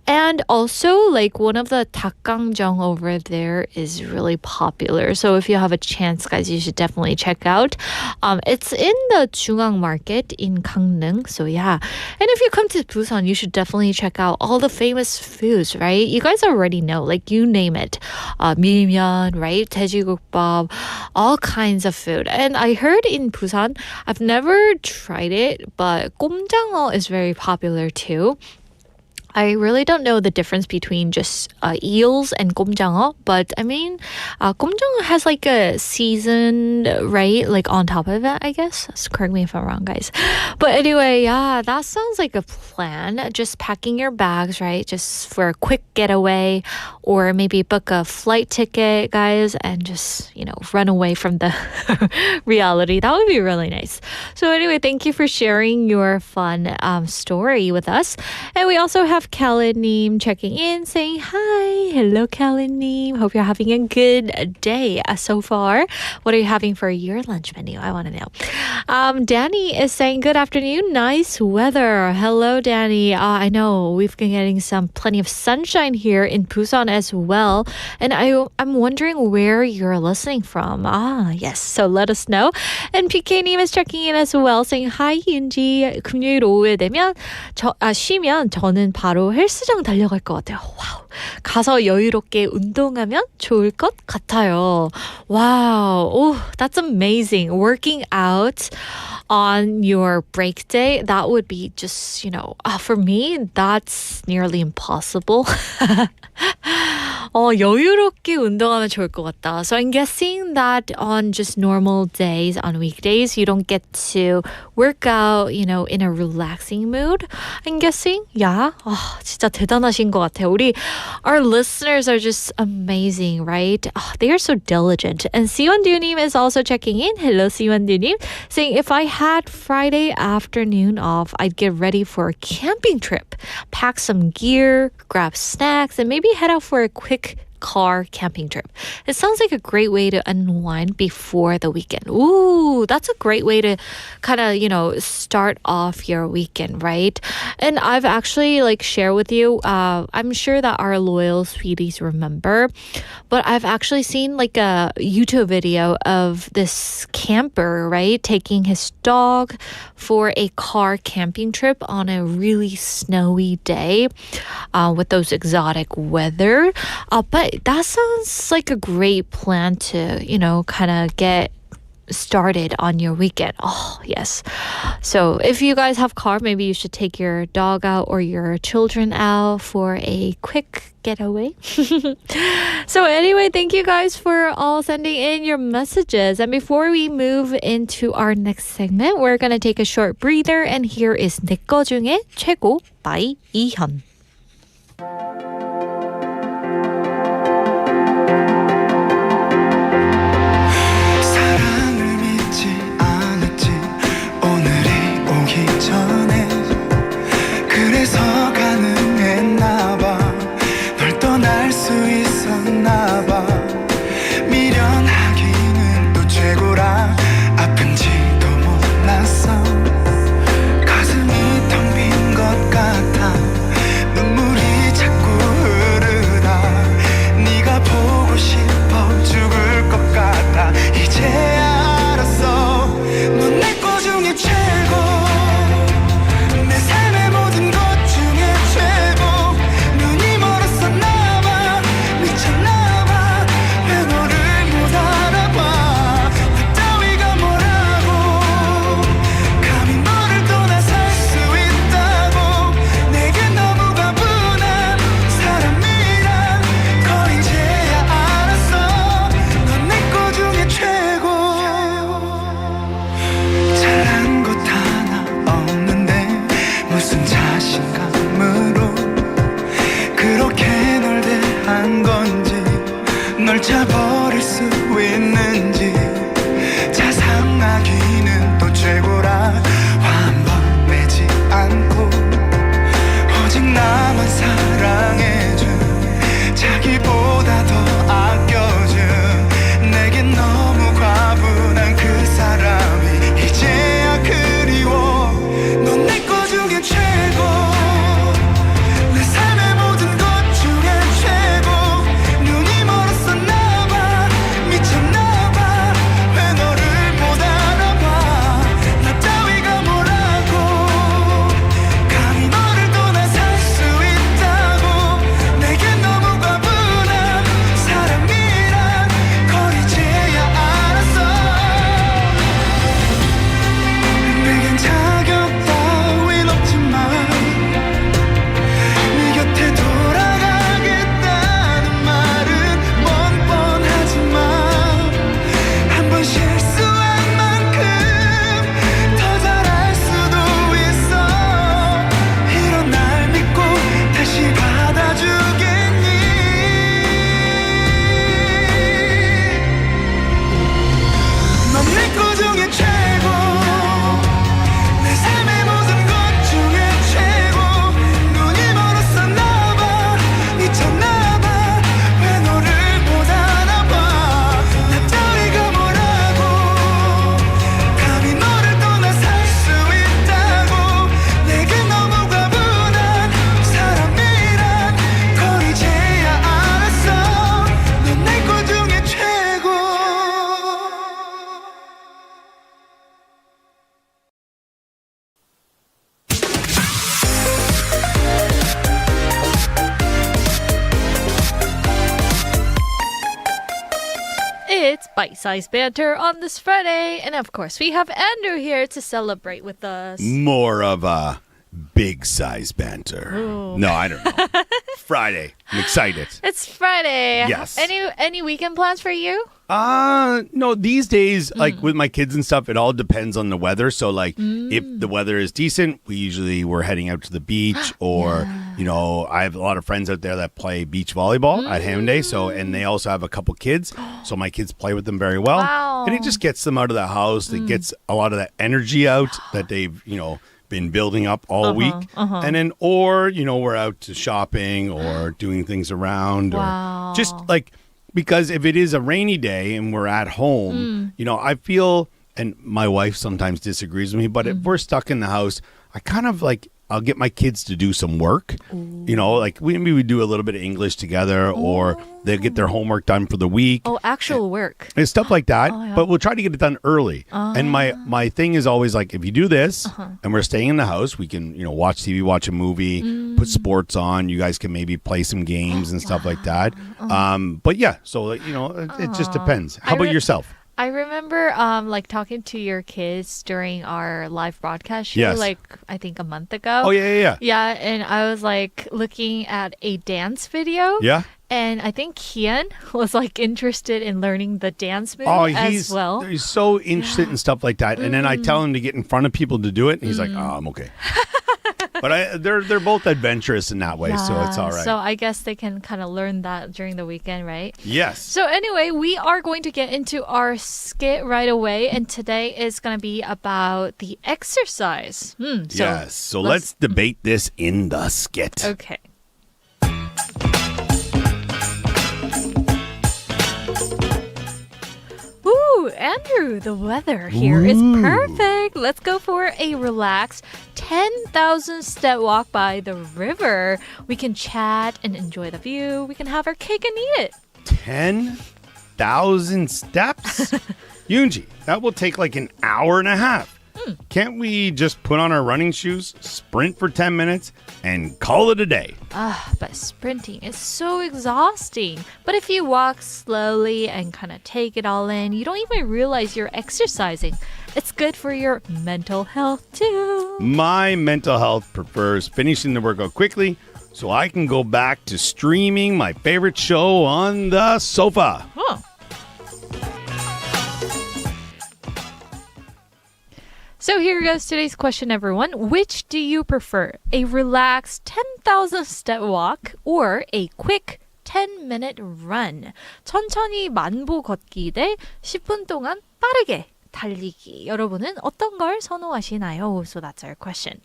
And also, like, one of the 닭강정 over there is really popular. So if you have a chance, guys, you should definitely check out. It's in the 중앙 market in Gangneung. So yeah. And if you come to Busan, you should definitely check out all the famous foods, right? You guys already know, like, you name it. 밀면, right? 돼지국밥, all kinds of food. And I heard in Busan, I've never tried it, but 꼼장어 is very popular too. I really don't know the difference between just eels and 꼼장어, but I mean, 꼼장어 has like a seasoned, right? Like on top of it, I guess. So correct me if I'm wrong, guys. But anyway, yeah, that sounds like a plan. Just packing your bags, right? Just for a quick getaway or maybe book a flight ticket, guys, and just, run away from the reality. That would be really nice. So anyway, thank you for sharing your fun story with us. And we also have Callie-님 checking in, saying hi. Hello, Callie-님. Hope you're having a good day so far. What are you having for your lunch menu? I want to know. Danny is saying, good afternoon. Nice weather. Hello, Danny. I know we've been getting plenty of sunshine here in Busan as well. And I'm wondering where you're listening from. Yes. So let us know. And PK-님 is checking in as well, saying, hi, 윤지. 금요일 오후에 되면 쉬면 저는 바로 헬스장 달려갈 것 같아요. 와우. 가서 여유롭게 운동하면 좋을 것 같아요. Wow. Oh, that's amazing. Working out on your break day, that would be just, for me, that's nearly impossible. 여유롭게 운동하면 좋을 것 같다. So I'm guessing that on just normal days, on weekdays, you don't get to work out, in a relaxing mood. I'm guessing, yeah. 진짜 대단하신 것 같아요. Our listeners are just amazing, right? They are so diligent. And Siwon-du님 is also checking in. Hello, Siwon-du님. Saying, if I had Friday afternoon off, I'd get ready for a camping trip. Pack some gear, grab snacks, and maybe head out for a quick car camping trip. It sounds like a great way to unwind before the weekend. Ooh, that's a great way to kind of, start off your weekend, right? And I've actually shared with you, I'm sure that our loyal sweeties remember, but I've actually seen a YouTube video of this camper, right? Taking his dog for a car camping trip on a really snowy day with those exotic weather. But that sounds like a great plan to, kind of get started on your weekend. Oh, yes. So if you guys have car, maybe you should take your dog out or your children out for a quick getaway. So anyway, thank you guys for all sending in your messages. And before we move into our next segment, we're going to take a short breather. And here is 내 거 중에 최고 by 이현. 사랑을 믿지 않았지 오늘이 오기 전에 그래서 가능했나봐 널 떠날 수 있었나봐 미련하기는 또 최고라 아픈지도 몰랐어 가슴이 텅 빈 것 같아 눈물이 자꾸 흐르다 네가 보고 싶어 죽을 것 같아 이제야 알았어 넌 내 거 중에 최고 내 삶의 모든 것 중에 최고 눈이 멀었었나 봐 미쳤나 봐 왜 너를 못 알아봐 나 따위가 뭐라고 감히 너를 떠나 살 수 있다고 내겐 너무 가분한 사람이란 걸 이제야 알았어 넌 내 거 중에 최고 잘난 것 하나 없는데 무슨 자신감으로 그렇게 널 대한 건지 널 차버릴 수 있는지 자상하기는 또 최고라 화 한 번 내지 않고 오직 나만 사랑해준 자기보다 더 아껴준 내겐 너무 과분한 그 사람이 이제야 그리워 넌 내 거 중에 최고 내 삶의 모든 것 중에 최고 눈이 멀었었나 봐 미쳤나 봐 왜 너를 못 알아봐 나 따위가 뭐라고 감히 너를 떠나 살 수 있다고 내겐 너무 과분한 사람이란 걸 이제야 알았어 내겐 자격 따윈 없지만 네 곁에 돌아가겠다는 말은 뻔뻔하지만 한 번 실수한 만큼 더 잘할 수도 있어 이런 날 믿고 다시 받아주겠니 넌 내 거 중에 최고 내 삶의 모든 것 중에 최고 눈이 멀었었나 봐 미쳤나 봐왜 너를 못 알아봐 나 따위가 뭐라고 감히 너를 떠나 살 수 있다고 내겐 너무 과분한 사람이란 걸 이제야 알았어 넌 내 거 중에 최고 It's bite-sized banter on this Friday. And of course, we have Andrew here to celebrate with us. More of a big size banter. No, I don't know. Friday. I'm excited. It's Friday. Yes. Any weekend plans for you? No, these days, like with my kids and stuff, it all depends on the weather. So like if the weather is decent, we're heading out to the beach or, you know, I have a lot of friends out there that play beach volleyball at Hammond. So, and they also have a couple kids. So my kids play with them very well. Wow. And it just gets them out of the house. It gets a lot of that energy out that they've, you know, been building up all week. And then, or, you know, we're out to shopping or doing things around or just like, because if it is a rainy day and we're at home, you know, I feel, and my wife sometimes disagrees with me, but if we're stuck in the house, I kind of like, I'll get my kids to do some work. You know, like maybe we do a little bit of English together or they'll get their homework done for the week. Oh, actual work. And stuff like that. Oh, yeah. But we'll try to get it done early. And my thing is always like, if you do this and we're staying in the house, we can, you know, watch TV, watch a movie, put sports on. You guys can maybe play some games and stuff like that. But yeah, so, you know, it just depends. How about yourself? I remember like talking to your kids during our live broadcast show, Yes. like I think a month ago. Oh, yeah. Yeah, and I was like looking at a dance video. Yeah? And I think Kian was like interested in learning the dance move as well. He's so interested in stuff like that. And then I tell him to get in front of people to do it. And he's like, I'm okay. But they're both adventurous in that way, so it's all right. So I guess they can kind of learn that during the weekend, right? Yes. So anyway, we are going to get into our skit right away. And today is going to be about the exercise. Yes. So let's debate this in the skit. Okay. Ooh, Andrew, the weather here is perfect. Let's go for a relaxed 10,000 step walk by the river. We can chat and enjoy the view. We can have our cake and eat it. 10,000 steps? Yoonji, that will take like an hour and a half. Can't we just put on our running shoes, sprint for 10 minutes, and call it a day? But sprinting is so exhausting. But if you walk slowly and kind of take it all in, you don't even realize you're exercising. It's good for your mental health too. My mental health prefers finishing the workout quickly so I can go back to streaming my favorite show on the sofa. Huh. So here goes today's question, everyone. Which do you prefer? A relaxed 10,000 step walk or a quick 10-minute run? 천천히 만보 걷기 대 10분 동안 빠르게 달리기. 여러분은 어떤 걸 선호하시나요? So that's our question.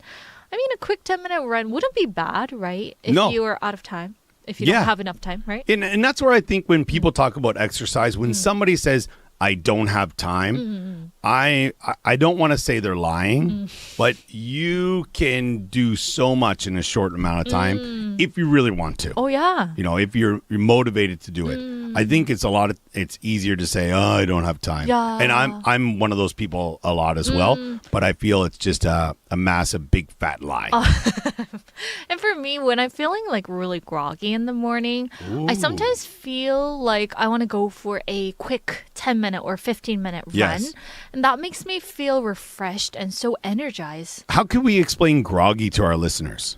I mean, a quick 10-minute run wouldn't be bad, right? If No. you are out of time. If you don't have enough time, right? And that's where I think when people talk about exercise, when somebody says, I don't have time, I don't want to say they're lying, but you can do so much in a short amount of time if you really want to. Oh, yeah. You know, if you're motivated to do it. I think it's easier to say, oh, I don't have time. Yeah. And I'm one of those people a lot as well, but I feel it's just a massive, big, fat lie. And for me, when I'm feeling like really groggy in the morning, I sometimes feel like I want to go for a quick 10-minute or 15-minute run. Yes. And that makes me feel refreshed and so energized. How can we explain groggy to our listeners?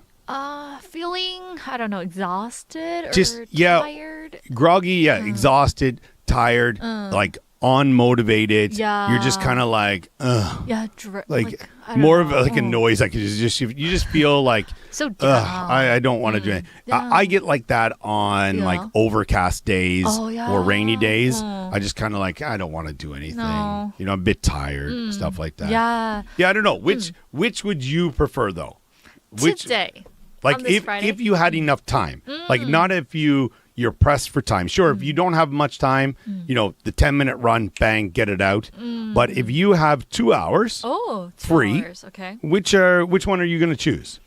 Feeling, I don't know, exhausted or tired. Groggy, exhausted, tired, like unmotivated. Yeah. You're just kind of like, ugh. Yeah, Like I don't more know. of like a noise. Like you just feel like, so down. I don't want to do it. Yeah. I get like that on like overcast days or rainy days. I just kind of like, I don't want to do anything. No. You know, I'm a bit tired, stuff like that. Yeah. Yeah, I don't know. Which would you prefer though? Today. Like on this Friday? if you had enough time, like not if you're pressed for time. Sure, if you don't have much time, you know, the 10-minute run, bang, get it out. But if you have 2 hours, 2 free, hours, okay. which one are you going to choose?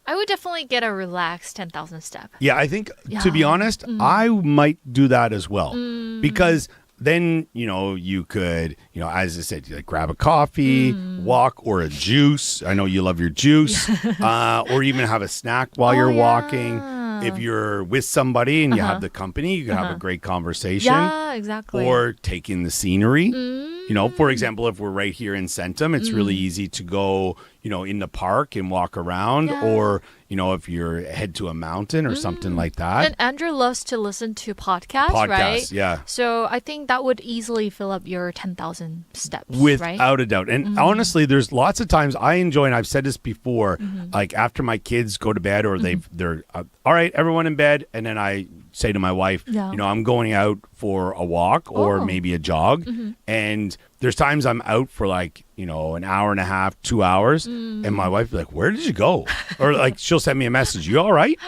I would definitely get a relaxed 10,000 step. Yeah, I think to be honest, I might do that as well because then, you know, you could, you know, as I said, you like grab a coffee, walk, or a juice. I know you love your juice, or even have a snack while you're walking. If you're with somebody and you have the company, you can have a great conversation. Yeah, exactly. Or take in the scenery. You know, for example, if we're right here in Centum, it's really easy to go, you know, in the park and walk around. Yeah. Or, you know, if you're head to a mountain or something like that. And Andrew loves to listen to podcasts, right? Yeah. So I think that would easily fill up your 10,000 steps, Without right? a doubt. And honestly, there's lots of times I enjoy, and I've said this before, like after my kids go to bed or they're, all right, everyone in bed. And then I say to my wife, Yeah. you know, I'm going out for a walk or maybe a jog. And there's times I'm out for like, you know, an hour and a half, 2 hours. And my wife will be like, where did you go? Or like, she'll send me a message, you all right?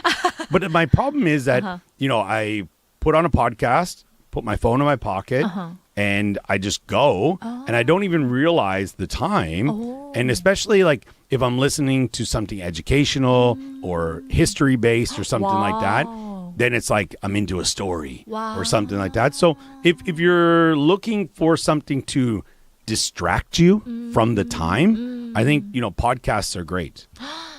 But my problem is that, you know, I put on a podcast, put my phone in my pocket, and I just go. And I don't even realize the time. And especially like if I'm listening to something educational or history based or something like that, then it's like I'm into a story or something like that. So if you're looking for something to distract you from the time, I think, you know, podcasts are great.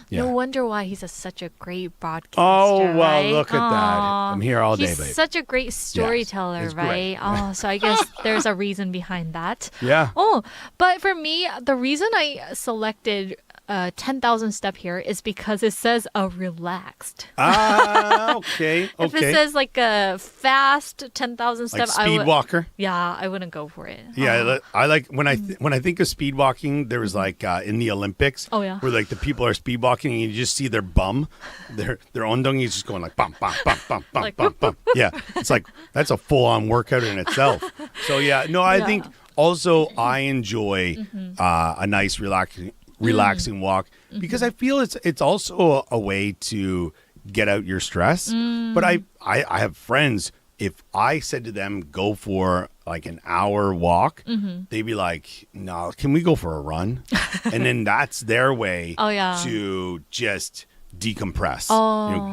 Yeah. No wonder why he's such a great broadcaster. Oh, well, right? look at that. I'm here all day, He's babe. such a great storyteller, he's right? great. Oh, so I guess there's a reason behind that. Yeah. Oh, but for me, the reason I selected 10,000 step here is because it says a relaxed. Okay. If it says like a fast 10,000 step, Like speed walker. Yeah, I wouldn't go for it. Yeah, I like when I think of speed walking. There was like in the Olympics, Oh, yeah. where like the people are speed walking and you just see their bum, their ondongi is just going like bum bum bum bum bum Like, bum bum. Yeah, it's like that's a full on workout in itself. So yeah, no, I think also I enjoy a nice relaxing walk because I feel it's also a way to get out your stress. But I have friends. If I said to them, go for like an hour walk, they'd be like, no, can we go for a run? And then that's their way to just decompress,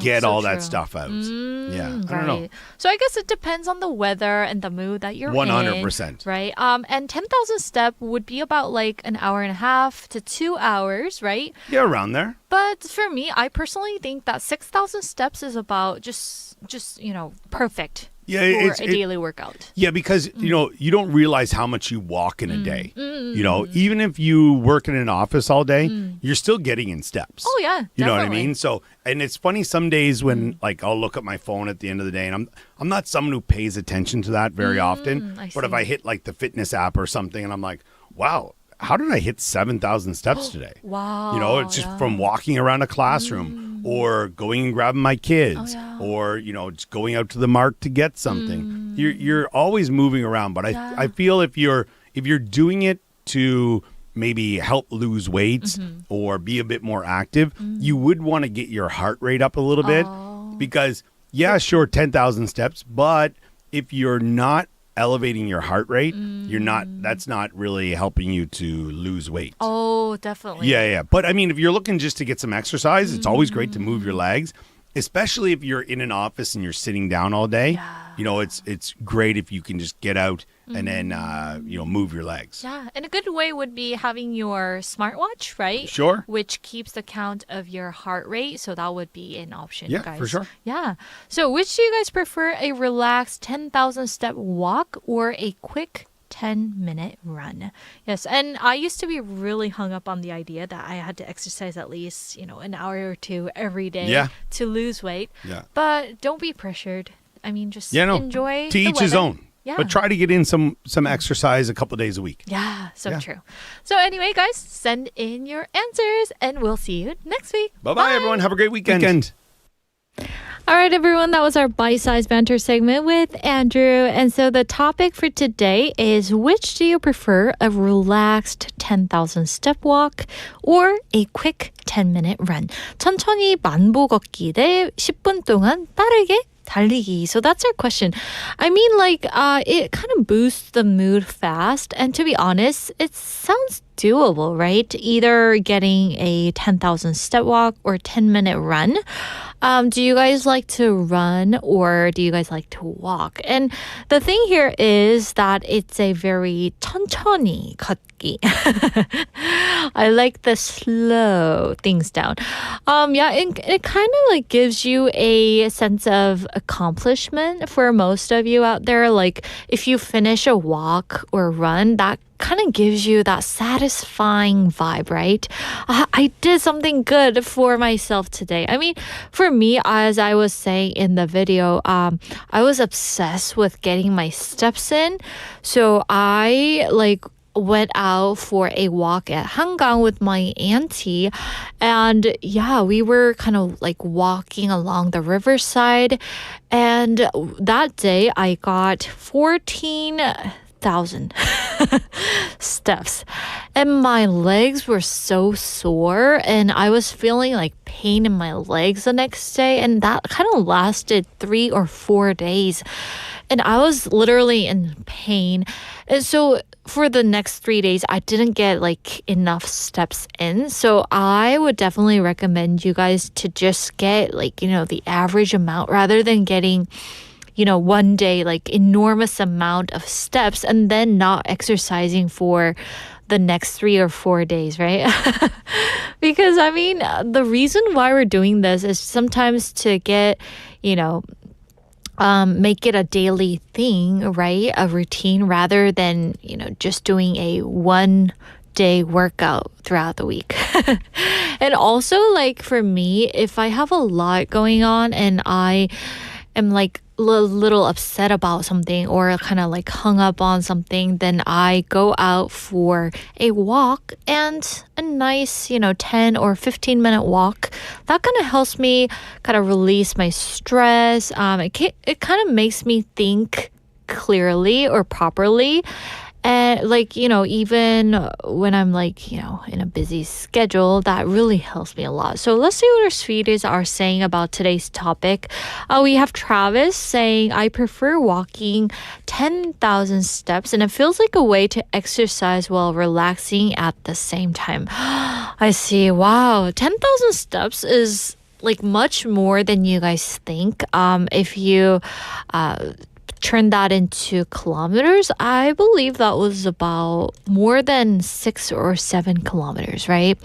get so all that true. stuff out. Yeah, I don't know. Right. So I guess it depends on the weather and the mood that you're 100%. in. Right. And 10,000 step would be about like an hour and a half to 2 hours, right? Yeah, around there. But for me, I personally think that 6,000 steps is about just perfect. Yeah, for a daily workout. Yeah, because you don't realize how much you walk in a day. Even if you work in an office all day, you're still getting in steps. Oh yeah, you know what I definitely. mean. So, and it's funny some days when like I'll look at my phone at the end of the day, and I'm not someone who pays attention to that very often. I But if see. I hit like the fitness app or something, and I'm like, wow. How did I hit 7,000 steps today? Wow. It's just from walking around a classroom or going and grabbing my kids or, just going out to the mart to get something. You're always moving around. But I feel if you're doing it to maybe help lose weight or be a bit more active, you would want to get your heart rate up a little bit because, yeah, sure, 10,000 steps. But if you're not elevating your heart rate, that's not really helping you to lose weight. Oh, definitely. Yeah. But I mean, if you're looking just to get some exercise, it's always great to move your legs, especially if you're in an office and you're sitting down all day. It's great if you can just get out and then move your legs. Yeah, and a good way would be having your smartwatch, right? Sure. Which keeps the count of your heart rate, so that would be an option, Yeah, guys. for sure. Yeah. So which do you guys prefer, a relaxed 10,000 step walk or a quick 10-minute run? Yes, and I used to be really hung up on the idea that I had to exercise at least, an hour or two every day to lose weight. Yeah. But don't be pressured. I mean, just Yeah, enjoy to the each his weather. own. Yeah. But try to get in some exercise a couple days a week. Yeah, so Yeah. true. So anyway, guys, send in your answers and we'll see you next week. Bye-bye, everyone. Have a great weekend. All right, everyone, that was our bite-sized banter segment with Andrew. And so the topic for today is, which do you prefer, a relaxed 10,000 step walk or a quick 10-minute run? 천천히 만보 걷기 대 10분 동안 빠르게 달리기. So that's our question. I mean, it kind of boosts the mood fast. And to be honest, it sounds doable, right? Either getting a 10,000 step walk or 10-minute run. Do you guys like to run or do you guys like to walk? And the thing here is that it's a very 천천히 걷기. I like the slow things down. It kind of gives you a sense of accomplishment for most of you out there. Like if you finish a walk or run, that kind of gives you that satisfying vibe, right? I did something good for myself today. I mean, for me, as I was saying in the video, I was obsessed with getting my steps in. So I went out for a walk at Hangang with my auntie. And we were kind of walking along the riverside. And that day I got 14,000 steps, and my legs were so sore, and I was feeling pain in my legs the next day, and that kind of lasted 3 or 4 days, and I was literally in pain. And so for the next 3 days, I didn't get enough steps in. So I would definitely recommend you guys to just get the average amount rather than getting one day enormous amount of steps and then not exercising for the next 3 or 4 days, right? Because I mean, the reason why we're doing this is sometimes to get, make it a daily thing, right? A routine rather than, just doing a one-day workout throughout the week. And also, like for me, if I have a lot going on and I am like a little upset about something or kind of like hung up on something, then I go out for a walk, and a nice, 10 or 15-minute walk. That kind of helps me kind of release my stress. It kind of makes me think clearly or properly. And like, even when I'm like, in a busy schedule, that really helps me a lot. So let's see what our sweeties are saying about today's topic. We have Travis saying, I prefer walking 10,000 steps, and it feels like a way to exercise while relaxing at the same time. I see. Wow. 10,000 steps is like much more than you guys think. If you turn that into kilometers, I believe that was about more than 6 or 7 kilometers, right?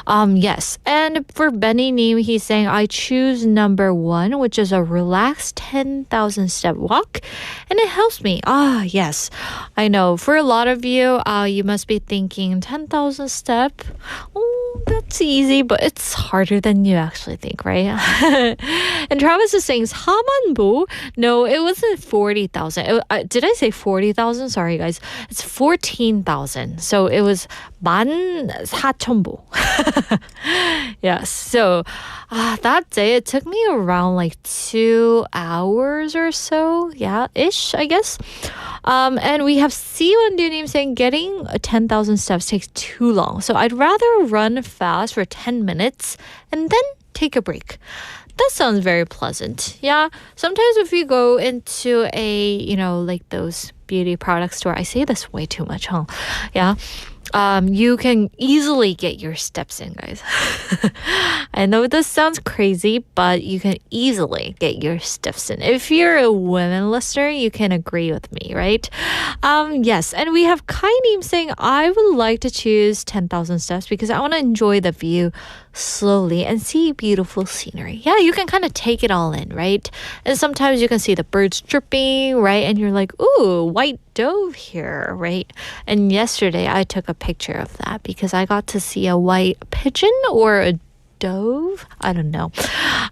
Yes. And for Benny Neem, he's saying, I choose number 1, which is a relaxed 10,000 step walk, and it helps me. Yes. I know. For a lot of you, you must be thinking 10,000 step. Oh, that's easy, but it's harder than you actually think, right? And Travis is saying, 4만보? No, it wasn't 40,000. Did I say 40,000? Sorry, guys. It's 14,000. So it was 14,000보. Yes. So that day, it took me around like 2 hours or so. Yeah, ish, I guess. And we have Siwon-Dunim saying getting 10,000 steps takes too long. So I'd rather run fast for 10 minutes and then take a break. That sounds very pleasant. Yeah. Sometimes if you go into a, like those beauty product store, I say this way too much, huh? Yeah. You can easily get your steps in, guys. I know this sounds crazy, but you can easily get your steps in. If you're a women listener, you can agree with me, right? Yes, and we have Kainim saying, I would like to choose 10,000 steps because I want to enjoy the view slowly and see beautiful scenery. Yeah, you can kind of take it all in, right? And sometimes you can see the birds chirping, right? And you're like, ooh, white dove here, right? And yesterday I took a picture of that because I got to see a white pigeon or a dove. I don't know.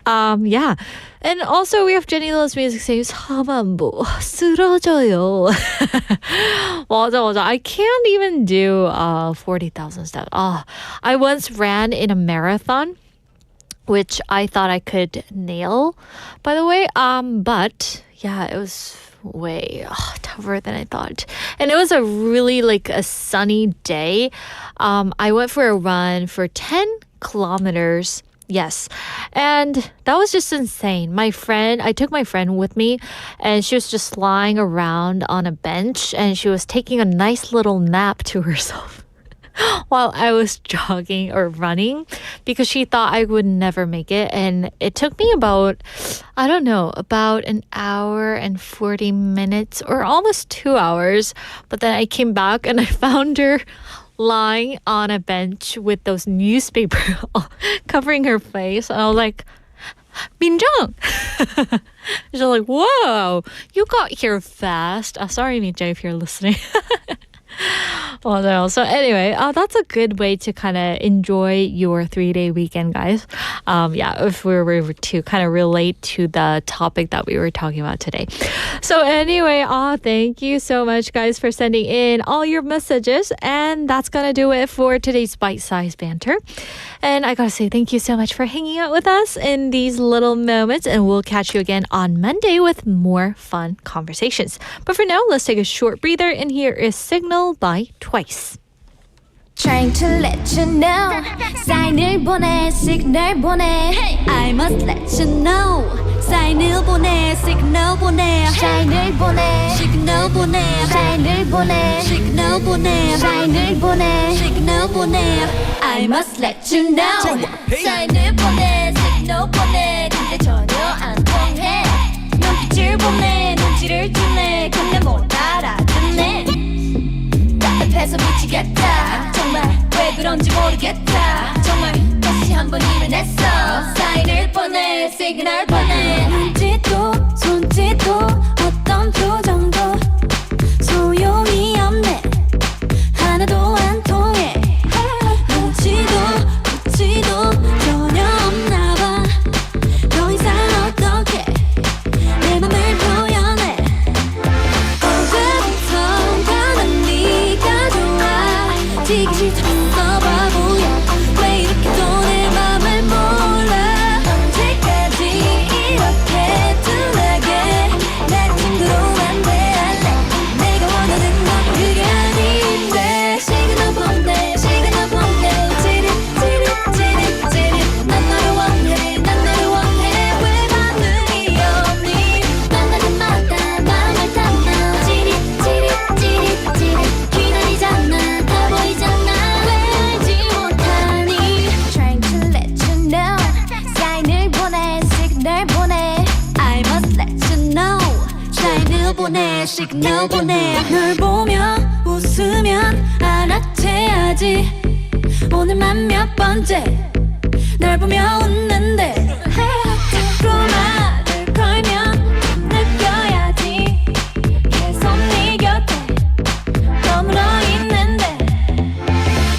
Yeah. And also we have Jenny Loves Music saying 4만보 쓰러져요. 맞아. I can't even do 40,000 steps. I once ran in a marathon, which I thought I could nail, by the way. But yeah, it was way tougher than I thought. And it was a really a sunny day. I went for a run for 10 kilometers. Yes. And that was just insane. I took my friend with me, and she was just lying around on a bench, and she was taking a nice little nap to herself while I was jogging or running because she thought I would never make it. And it took me about an hour and 40 minutes or almost 2 hours. But then I came back and I found her lying on a bench with those newspapers covering her face. And I was like, Minjung! She's like, whoa, you got here fast. Sorry, Minjung, if you're listening. Well, no. So anyway, that's a good way to kind of enjoy your 3-day weekend, guys. Yeah, if we were to kind of relate to the topic that we were talking about today. So anyway, thank you so much, guys, for sending in all your messages. And that's going to do it for today's bite-sized banter. And I got to say thank you so much for hanging out with us in these little moments. And we'll catch you again on Monday with more fun conversations. But for now, let's take a short breather. And here is Signal by Twice. Trying to let you know 사인을 보내 signal 보내 I must let you know 사인을 보내 signal 보내 사인을 보내 signal 보내 사인을 보내 signal 보내 사인을 보내 signal 보내 I must let you know 사인을 보내 signal 보내 근데 전혀 안 통해 눈빛을 보내 눈치를 주네 근데 못 알아듣네 답답해서 미치겠다 그런지 모르겠다 정말 다시 한번 일을 했어 사인을 보내 시그널 보내 눈짓도 손짓도 어떤 표정도 소용이 없네 하나도 안 통해 눈치도 눈치도 전혀 없나 봐 더 이상 어떻게 내 맘을 표현해 언제부턴가 난 네가 좋아 지기 싫다 바보야 왜 이렇게 또 내 맘을 몰라 언제까지 이렇게 둔하게 내 친구로만 대할래 내가 원하는 건 그게 아닌데 시그널 보내 시그널 보내 찌릿 난 너를 원해 난 너를 원해 왜 반응이 없니 만날 때마다 마음을 담아 찌릿 기다리잖아 다 보이잖아 왜 알지 못하니 Trying to let you know 사인을 보내 시그널 보내 I must let you know 사인을 보내 시그널 보내 널 보면 웃으면 알아채야지 오늘만 몇 번째 널 보며 웃는데 자꾸만 걸면 느껴야지 계속 네 곁에 머물러 있는데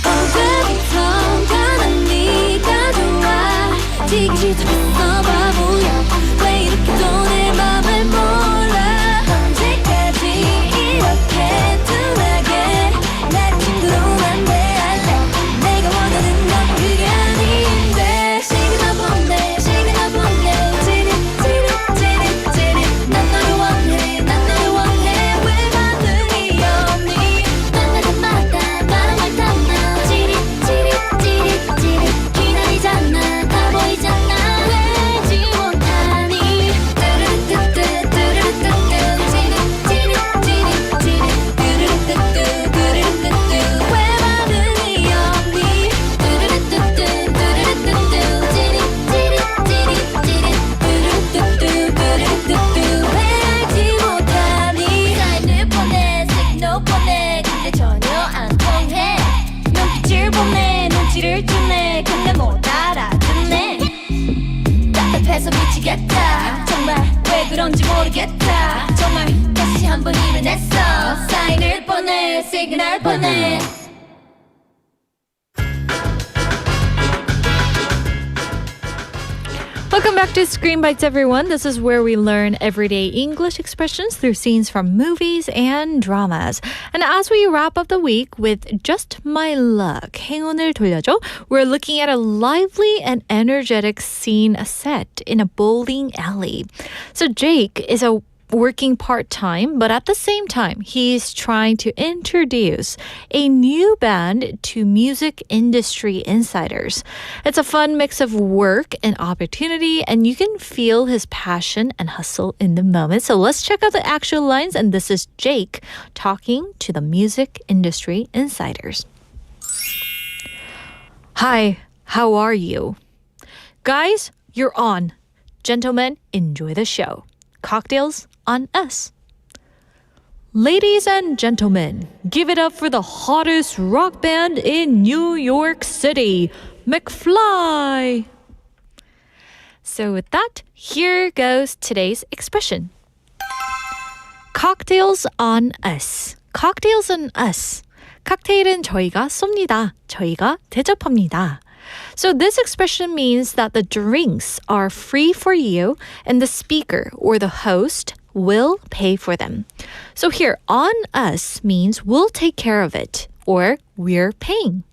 언제부턴가 난 네가 좋아 지기 싫다 바보야 왜 이렇게 또 내 맘을 몰라 언제까지 이렇게 둔하게 내 친구로만 대할래 내가 원하는 건 그게 아닌데 시그널 보내 찌릿 난 너를 원해 왜 반응이 없니 만날 때마다 마음을 담아 찌릿 기다리잖아 다 보이잖아 왜 알지 못하니 왜 반응이 없니 왜 알지 못하니 사인을 보내 시그널 보내 근데 전혀 안 통해 눈빛을 보내 눈치를 주네 근데 못 알아듣네 답답해서 미치겠다 정말 왜 그런지 모르겠다 정말 다시 한번 일을 했어 사인을 보내 시그널 보내 Welcome back to Screen Bites, everyone. This is where we learn everyday English expressions through scenes from movies and dramas. And as we wrap up the week with Just My Luck, 행운을 돌려줘, we're looking at a lively and energetic scene set in a bowling alley. So Jake is working part-time, but at the same time, he's trying to introduce a new band to music industry insiders. It's a fun mix of work and opportunity, and you can feel his passion and hustle in the moment. So let's check out the actual lines, and this is Jake talking to the music industry insiders. Hi, how are you? Guys, you're on. Gentlemen, enjoy the show. Cocktails on us. Ladies and gentlemen, give it up for the hottest rock band in New York City, McFly. So with that, here goes today's expression. Cocktails on us. Cocktails on us. 칵테일은 저희가 쏩니다. 저희가 대접합니다. So this expression means that the drinks are free for you and the speaker or the host will pay for them. So here, on us means we'll take care of it or we're paying.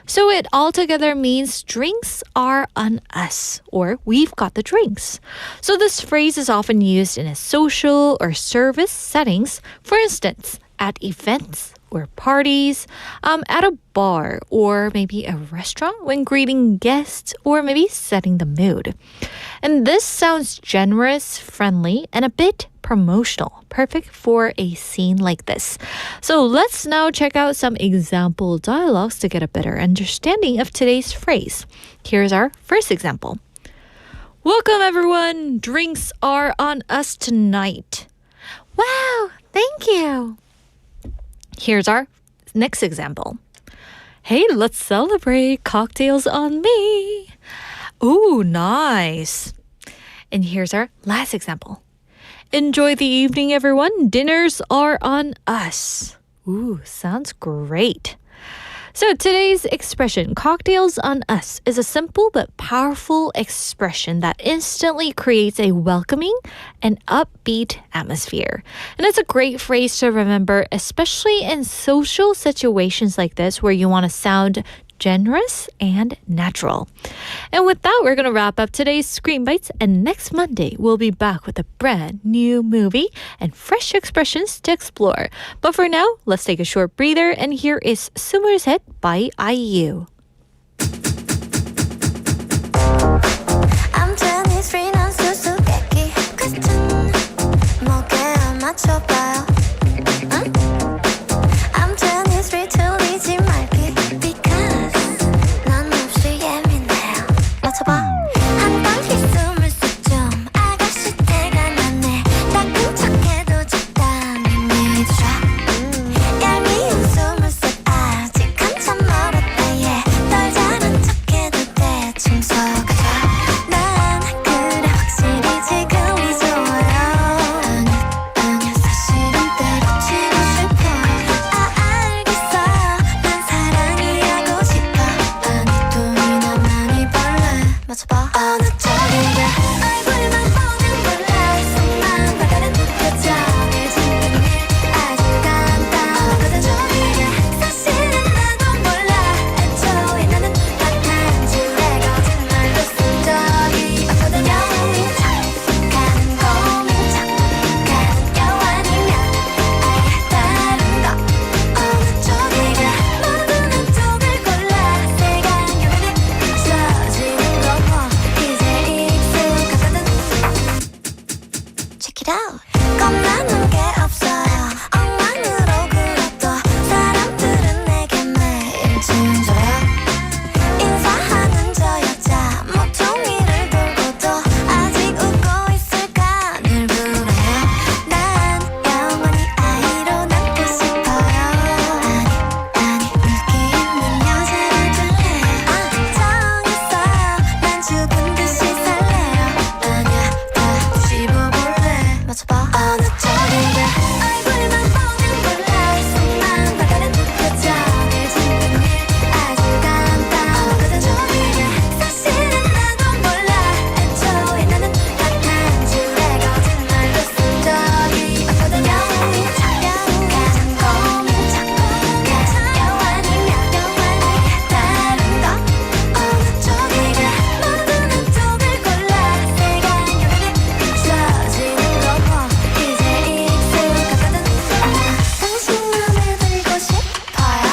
So it altogether means drinks are on us or we've got the drinks. So this phrase is often used in a social or service settings. For instance, at events or parties, at a bar or maybe a restaurant when greeting guests or maybe setting the mood. And this sounds generous, friendly, and a bit promotional, perfect for a scene like this. So let's now check out some example dialogues to get a better understanding of today's phrase. Here's our first example. Welcome everyone, drinks are on us tonight. Wow, thank you. Here's our next example. Hey, let's celebrate. Cocktails on me. Ooh, nice. And here's our last example. Enjoy the evening, everyone. Dinners are on us. Ooh, sounds great. So today's expression, cocktails on us, is a simple but powerful expression that instantly creates a welcoming and upbeat atmosphere. And it's a great phrase to remember, especially in social situations like this where you want to sound generous and natural. And with that, we're going to wrap up today's Screen Bites, and next Monday, we'll be back with a brand new movie and fresh expressions to explore. But for now, let's take a short breather, and here is 스물셋 by IU. I'm Jenny's free non 수수께끼 question 뭐게 안 맞춰봐요 응? I'm Jenny's free 틀리지 말기 because 난 없이 예민해요 맞춰봐 한번 휘숨을 쑥좀 아가씨 때가 났네 따끔 척해도 적당히 믿어줘 얄미운 숨을 쑥 아직 한참 멀었다 yeah 떨자는 척해도 대충 속아줘 난 그래 확실히 지금이 좋아요 아니야 사실은 때려치고 싶어 알겠어요 난 사랑이 하고 싶어 아니 돈이나 많이 벌래 맞춰봐 어느 쪽인가 얼굴만 보면 몰라 손만 바다는 표정을 짓는 일 아주 간단하거든 저기가 사실은 나도 몰라 애초에 나는 딱한 줄의 거짓말로 쓴 적이 없거든 영웅인 척 가는 고민 척 가는 겨 아니면 아예 다른 거 어느 쪽이가 모든 한쪽을 골라 색안경에 비춰지는 거고 이제 익숙하거든 Check it out 겁나는 게 없어요 엉망으로 굴어도 사람들은 내게 매일 친절해요 인사하는 저 여자 모퉁이를 돌고도 아직 웃고 있을까 늘 불안해요 난 영원히 아이로 남고 싶어요 아니 물기 있는 여자를 줄래요 정했어요 난 죽은 듯이 살래요 아니야 다 씹어볼래 맞춰봐 어느 쪽인가 얼굴만 보면 몰라 손만 바다는 표정을 짓는 일 아주 간단하거든 저기가 사실은 나도 몰라 애초에 나는 딱한 줄의 거짓말로 쓴 적이 없거든 영웅인 척 가장 고민 척 가장 여 아니면 아예 다른 거 어느 쪽이가 모든 한쪽을 골라 색안경에 비춰지는 거고 이제 익숙하거든 당신 맘에 들고 싶어요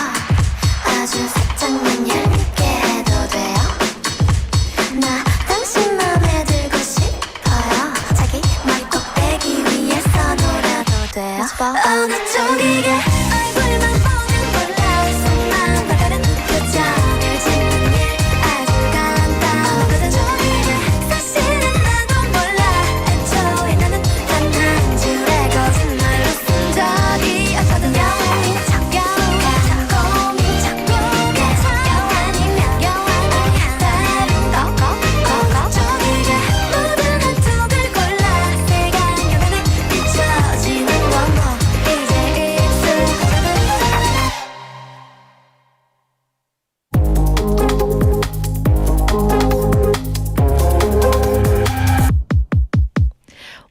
아주 살짝만 얄밉게 해도 돼요 나 당신 맘에 들고 싶어요 자기 머리 꼭대기 위에서 놀아도 돼요 어느 쪽이가 얼굴만 보면 몰라 손만 바다는 표정을 짓는 일 아주 간단하거든 저기가 사실은 나도 몰라 애초에 나는 단 한 줄의 거짓말로 쓴 적이 없거든 영웅인 척 가장 고민 척 가장 여 아니면 아예 다른 거 어느 쪽이가 모든 한쪽을 골라 색안경에 비춰지는 거고 이제 익숙하거든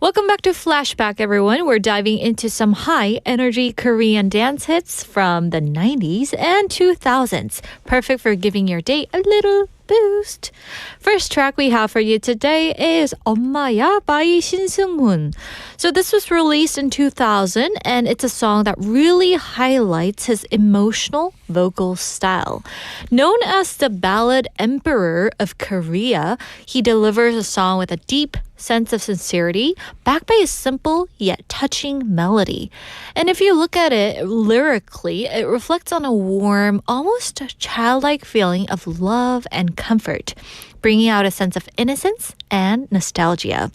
Welcome back to Flashback, everyone. We're diving into some high-energy Korean dance hits from the 90s and 2000s. Perfect for giving your day a little boost. First track we have for you today is 엄마야 by 신승훈. So this was released in 2000, and it's a song that really highlights his emotional vocal style. Known as the Ballad Emperor of Korea, he delivers a song with a deep sense of sincerity, backed by a simple yet touching melody. And if you look at it lyrically, it reflects on a warm, almost childlike feeling of love and comfort, bringing out a sense of innocence and nostalgia.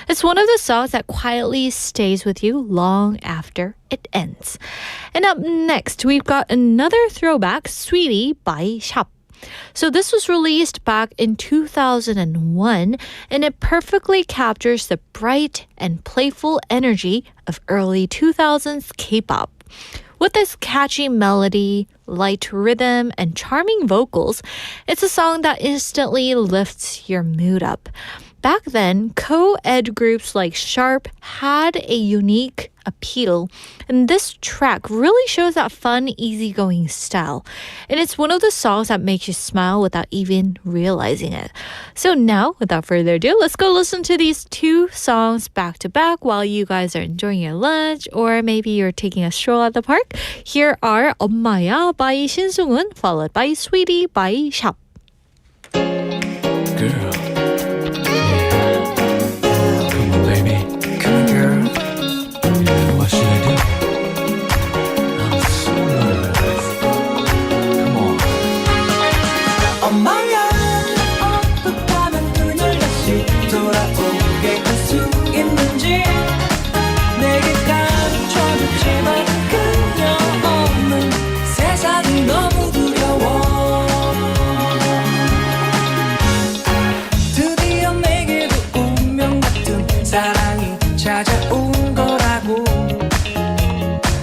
It's one of the songs that quietly stays with you long after it ends. And up next, we've got another throwback, Sweety by Haps. So this was released back in 2001, and it perfectly captures the bright and playful energy of early 2000s K-pop. With this catchy melody, light rhythm, and charming vocals, it's a song that instantly lifts your mood up. Back then, co-ed groups like Sharp had a unique appeal, and this track really shows that fun, easygoing style. And it's one of the songs that makes you smile without even realizing it. So now, without further ado, let's go listen to these two songs back to back while you guys are enjoying your lunch, or maybe you're taking a stroll at the park. Here are 엄마야 by 신승훈, followed by Sweety by Haps. Girl. What should I do? I'm so nervous. Come on. 엄마야 어떻게 하면 그녀를 다시 돌아오게 할 수 있는지 내게 가르쳐줬지만 그녀 없는 세상이 너무 두려워 드디어 내게도 운명 같은 사랑이 찾아온 거라고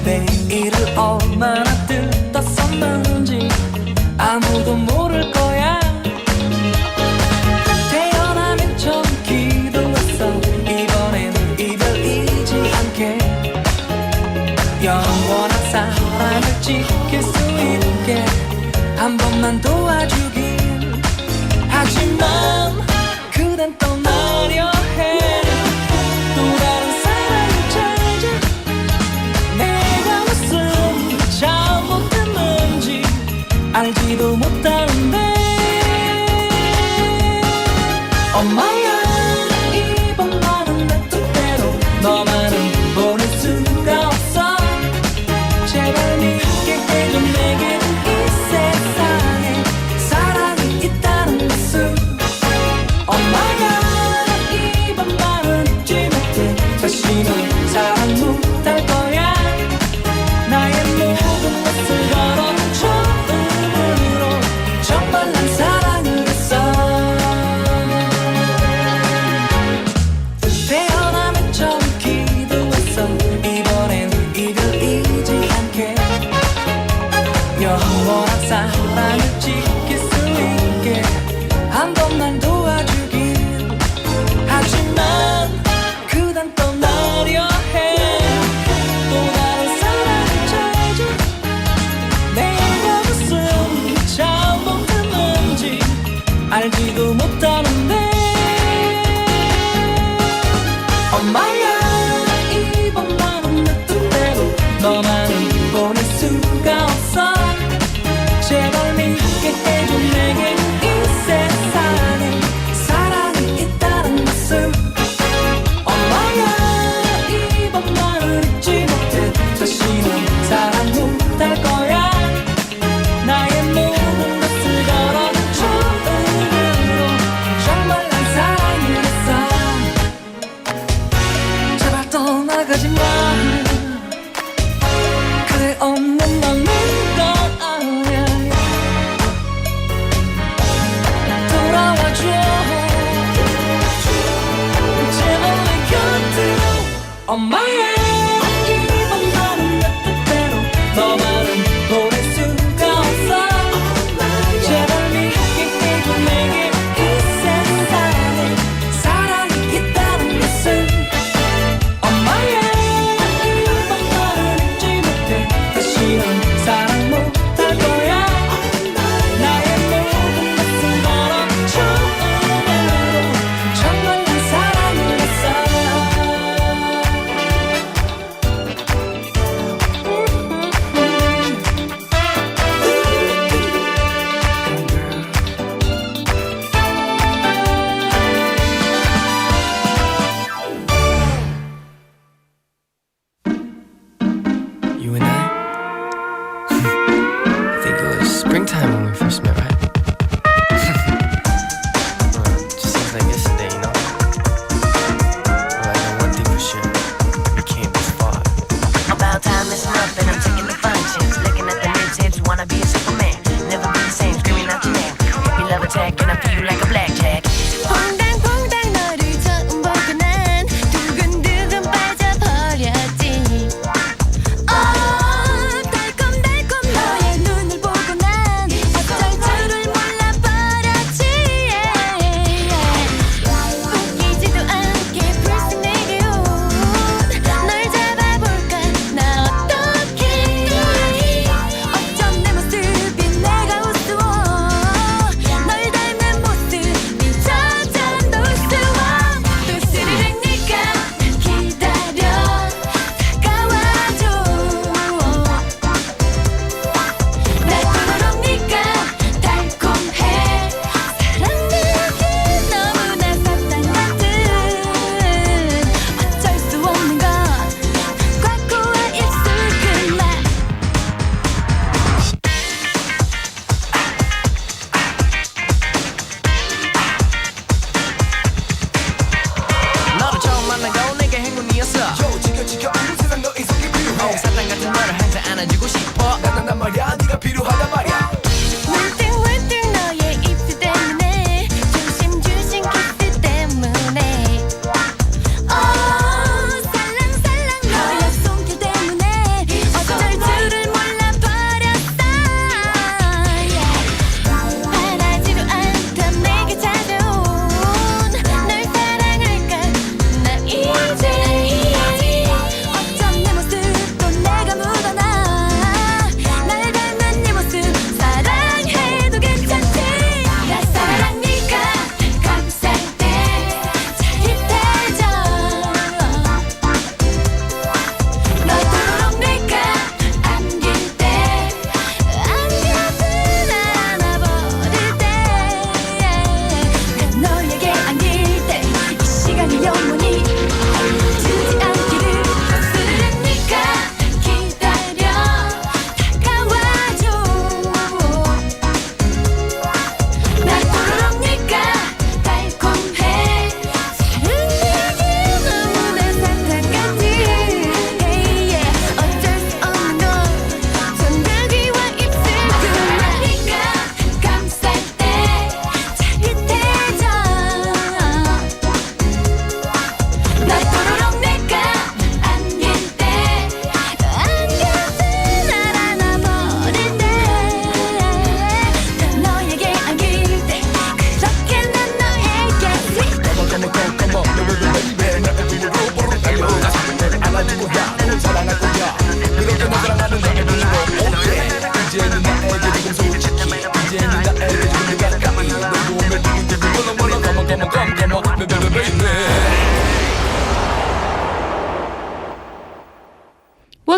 내일을 얼마나 뜯었었는지 아무도 모를 거야 태어나면 처음 기도했어 이번에는 이별이지 않게 영원한 사랑을 지킬 수 있게 한 번만 도와주길 하지만 그댄 떠나려 해 또 다른 사랑을 찾아 내가 무슨 잘못했는지 알지도 못하는데 엄마야 이번만은 내 뜻대로 너만은 보낼 수가 없어 제발 믿게 해줘 내게는 이 세상에 사랑이 있다는 것을 엄마야 이번만은 잊지 못해 다시는 사랑 못할 거야 나의 모든 것을 걸어 처음으로 정말 난 사랑을 했어 태어나면 처음 기도했어 이번에는 이별이지 않게 영원한 사랑을 지킬 수 있게 한 번만 도와주길 하지만 그댄 떠나려 해 또 다른 사랑을 찾아 내가 무슨 잘못했는지 알지도 못하는데 엄마야 이번만은 내 뜻대로 너만은 보낼 수가 없어 제발 믿게 해줘 내게 이 세상에 사랑이 있다는 것을 엄마야 이번만은 잊지 못해 다시는 사랑 못할 거야 나의 모든 것을 걸어 처음으로 정말 난 사랑을 했어 제발 떠나가지 마 그대 없는 맘인 건 아냐 돌아와줘 제발 내 곁으로 엄마야 이번만은 내 뜻대로 너만은 보낼 수가 없어 제발 믿게 해줘 내게 이 세상에 사랑이 있다는 것을 엄마야 이번만은 잊지 못해 다시는 사랑 못할 거야 나의 모든 것을 걸어 처음으로 정말 난 사랑을 했어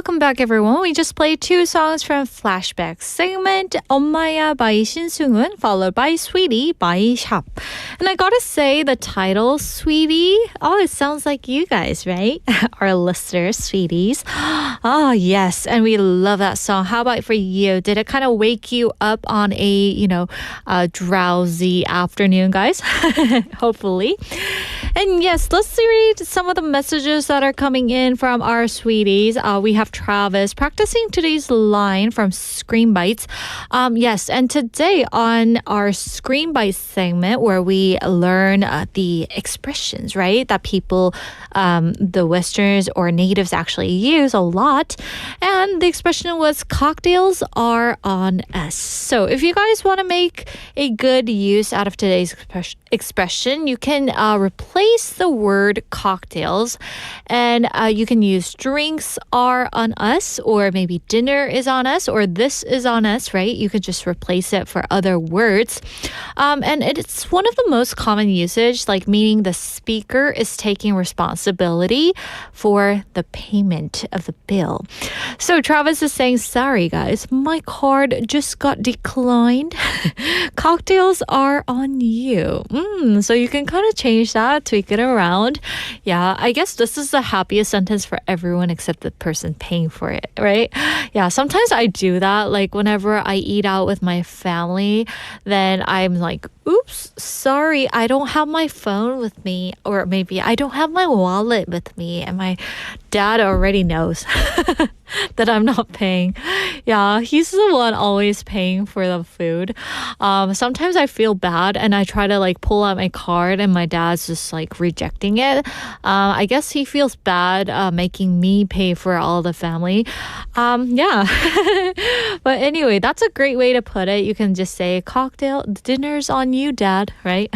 Welcome back, everyone. We just played two songs from Flashback segment, 엄마야 by 신승훈, followed by Sweety by Hap. And I gotta say, the title, Sweety, oh, it sounds like you guys, right? Our listeners, Sweeties. Oh, yes. And we love that song. How about for you? Did it kind of wake you up on a drowsy afternoon, guys? Hopefully. And yes, let's read some of the messages that are coming in from our Sweeties. We have Travis practicing today's line from Screen Bites. Yes, and today on our Screen Bites segment where we learn the expressions, right, that people, the Westerners or natives actually use a lot. And the expression was cocktails are on us. So if you guys want to make a good use out of today's expression, you can replace the word cocktails and you can use drinks are on us, or maybe dinner is on us, or this is on us, right? You could just replace it for other words. And it's one of the most common usage, like meaning the speaker is taking responsibility for the payment of the bill. So Travis is saying, sorry guys, my card just got declined. Cocktails are on you. So you can kind of change that, tweak it around. Yeah, I guess this is the happiest sentence for everyone except the person paying for it, right? Yeah, sometimes I do that. Like whenever I eat out with my family, then I'm like, oops, sorry, I don't have my phone with me, or maybe I don't have my wallet with me, and my dad already knows that I'm not paying. Yeah, he's the one always paying for the food. Sometimes I feel bad and I try to like pull out my card and my dad's just like rejecting it. I guess he feels bad making me pay for all the family. Yeah. But anyway, that's a great way to put it. You can just say cocktail, dinner's on you, dad, right?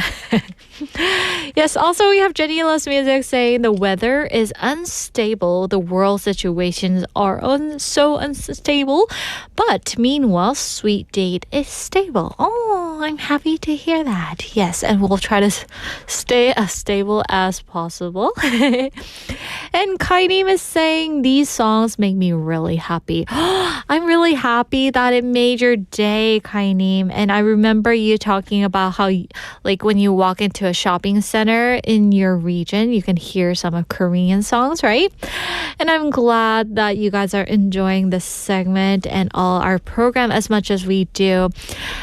Yes, also we have Jenny Loves Music saying the weather is unstable. The world situations are so unstable. But meanwhile, Sweet Date is stable. Oh, I'm happy to hear that. Yes, and we'll try to stay as stable as possible. And Kainim is saying these songs make me really happy. I'm really happy that it made your day, Kainim. And I remember you talking about how like when you walk into a shopping center in your region, you can hear some of Korean songs, right? And I'm glad that you guys are enjoying this segment and all our program as much as we do.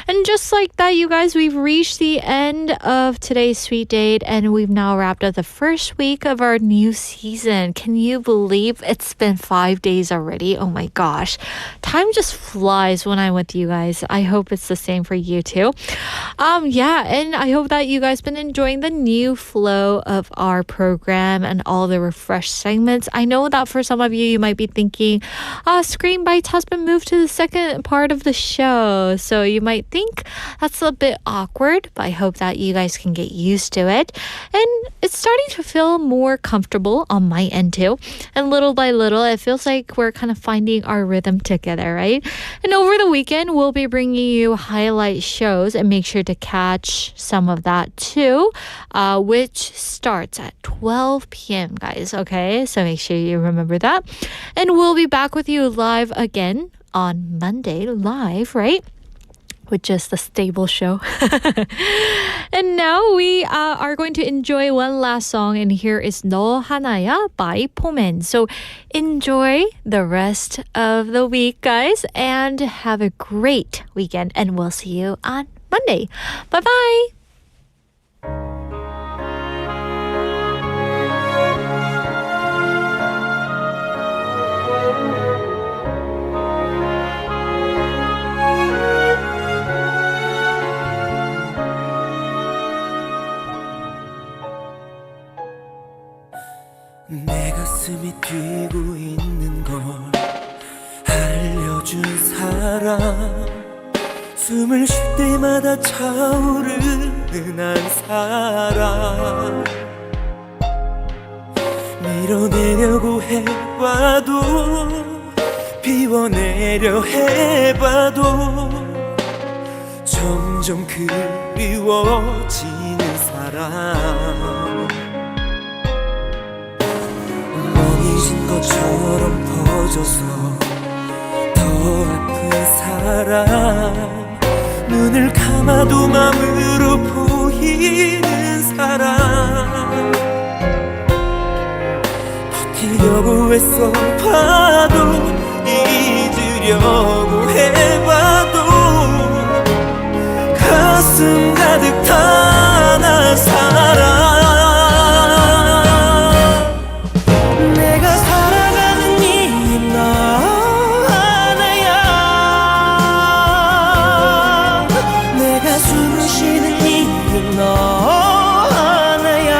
And just like that, you guys, we've reached the end of today's Sweet Date and we've now wrapped up the first week of our new season. Can you believe it's been 5 days already? Oh my gosh. Time just flies when I'm with you guys. I hope it's the same for you too. Yeah, and I hope that you guys been enjoying the new flow of our program and all the refreshed segments. I know that for some of you, you might be thinking, Screen Bites has been moved to the second part of the show. So you might think that's a bit awkward, but I hope that you guys can get used to it. And it's starting to feel more comfortable on my end too. And little by little, it feels like we're kind of finding our rhythm together, right? And over the weekend, we'll be bringing you highlight shows and make sure to catch some of that too, which starts at 12 p.m., guys, okay? So make sure you remember that. And we'll be back with you live again on Monday, live, right? With just the stable show. And now we are going to enjoy one last song, and here is 너 하나야 by 포맨. So enjoy the rest of the week, guys, and have a great weekend, and we'll see you on Monday. Bye-bye. 내 가슴이 뛰고 있는 걸 알려준 사람 숨을 쉴 때마다 차오르는 한 사람 밀어내려고 해봐도 비워내려 해봐도 점점 그리워지는 사람 잊은 것처럼 퍼져서 더 아픈 사랑 눈을 감아도 맘으로 보이는 사랑 버티려고 애써 봐도 잊으려고 해봐도 가슴 가득 타나 사랑 내가 살아가는 이유 너 하나야 내가 숨을 쉬는 이유 너 하나야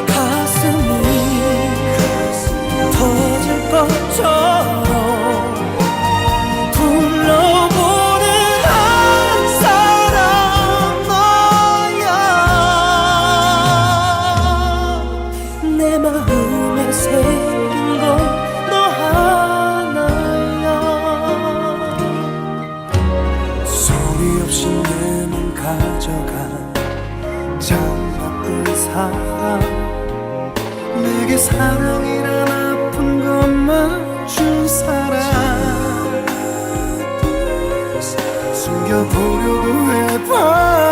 가슴이 터질 것처럼 불러보는 한 사람 너야 내 마음에 새긴 건 너 하나야 소리 없이 내 맘 가져간 참 나쁜 사람 내게 사랑이란 아픈 것만 준 사람 숨겨보려고 해봐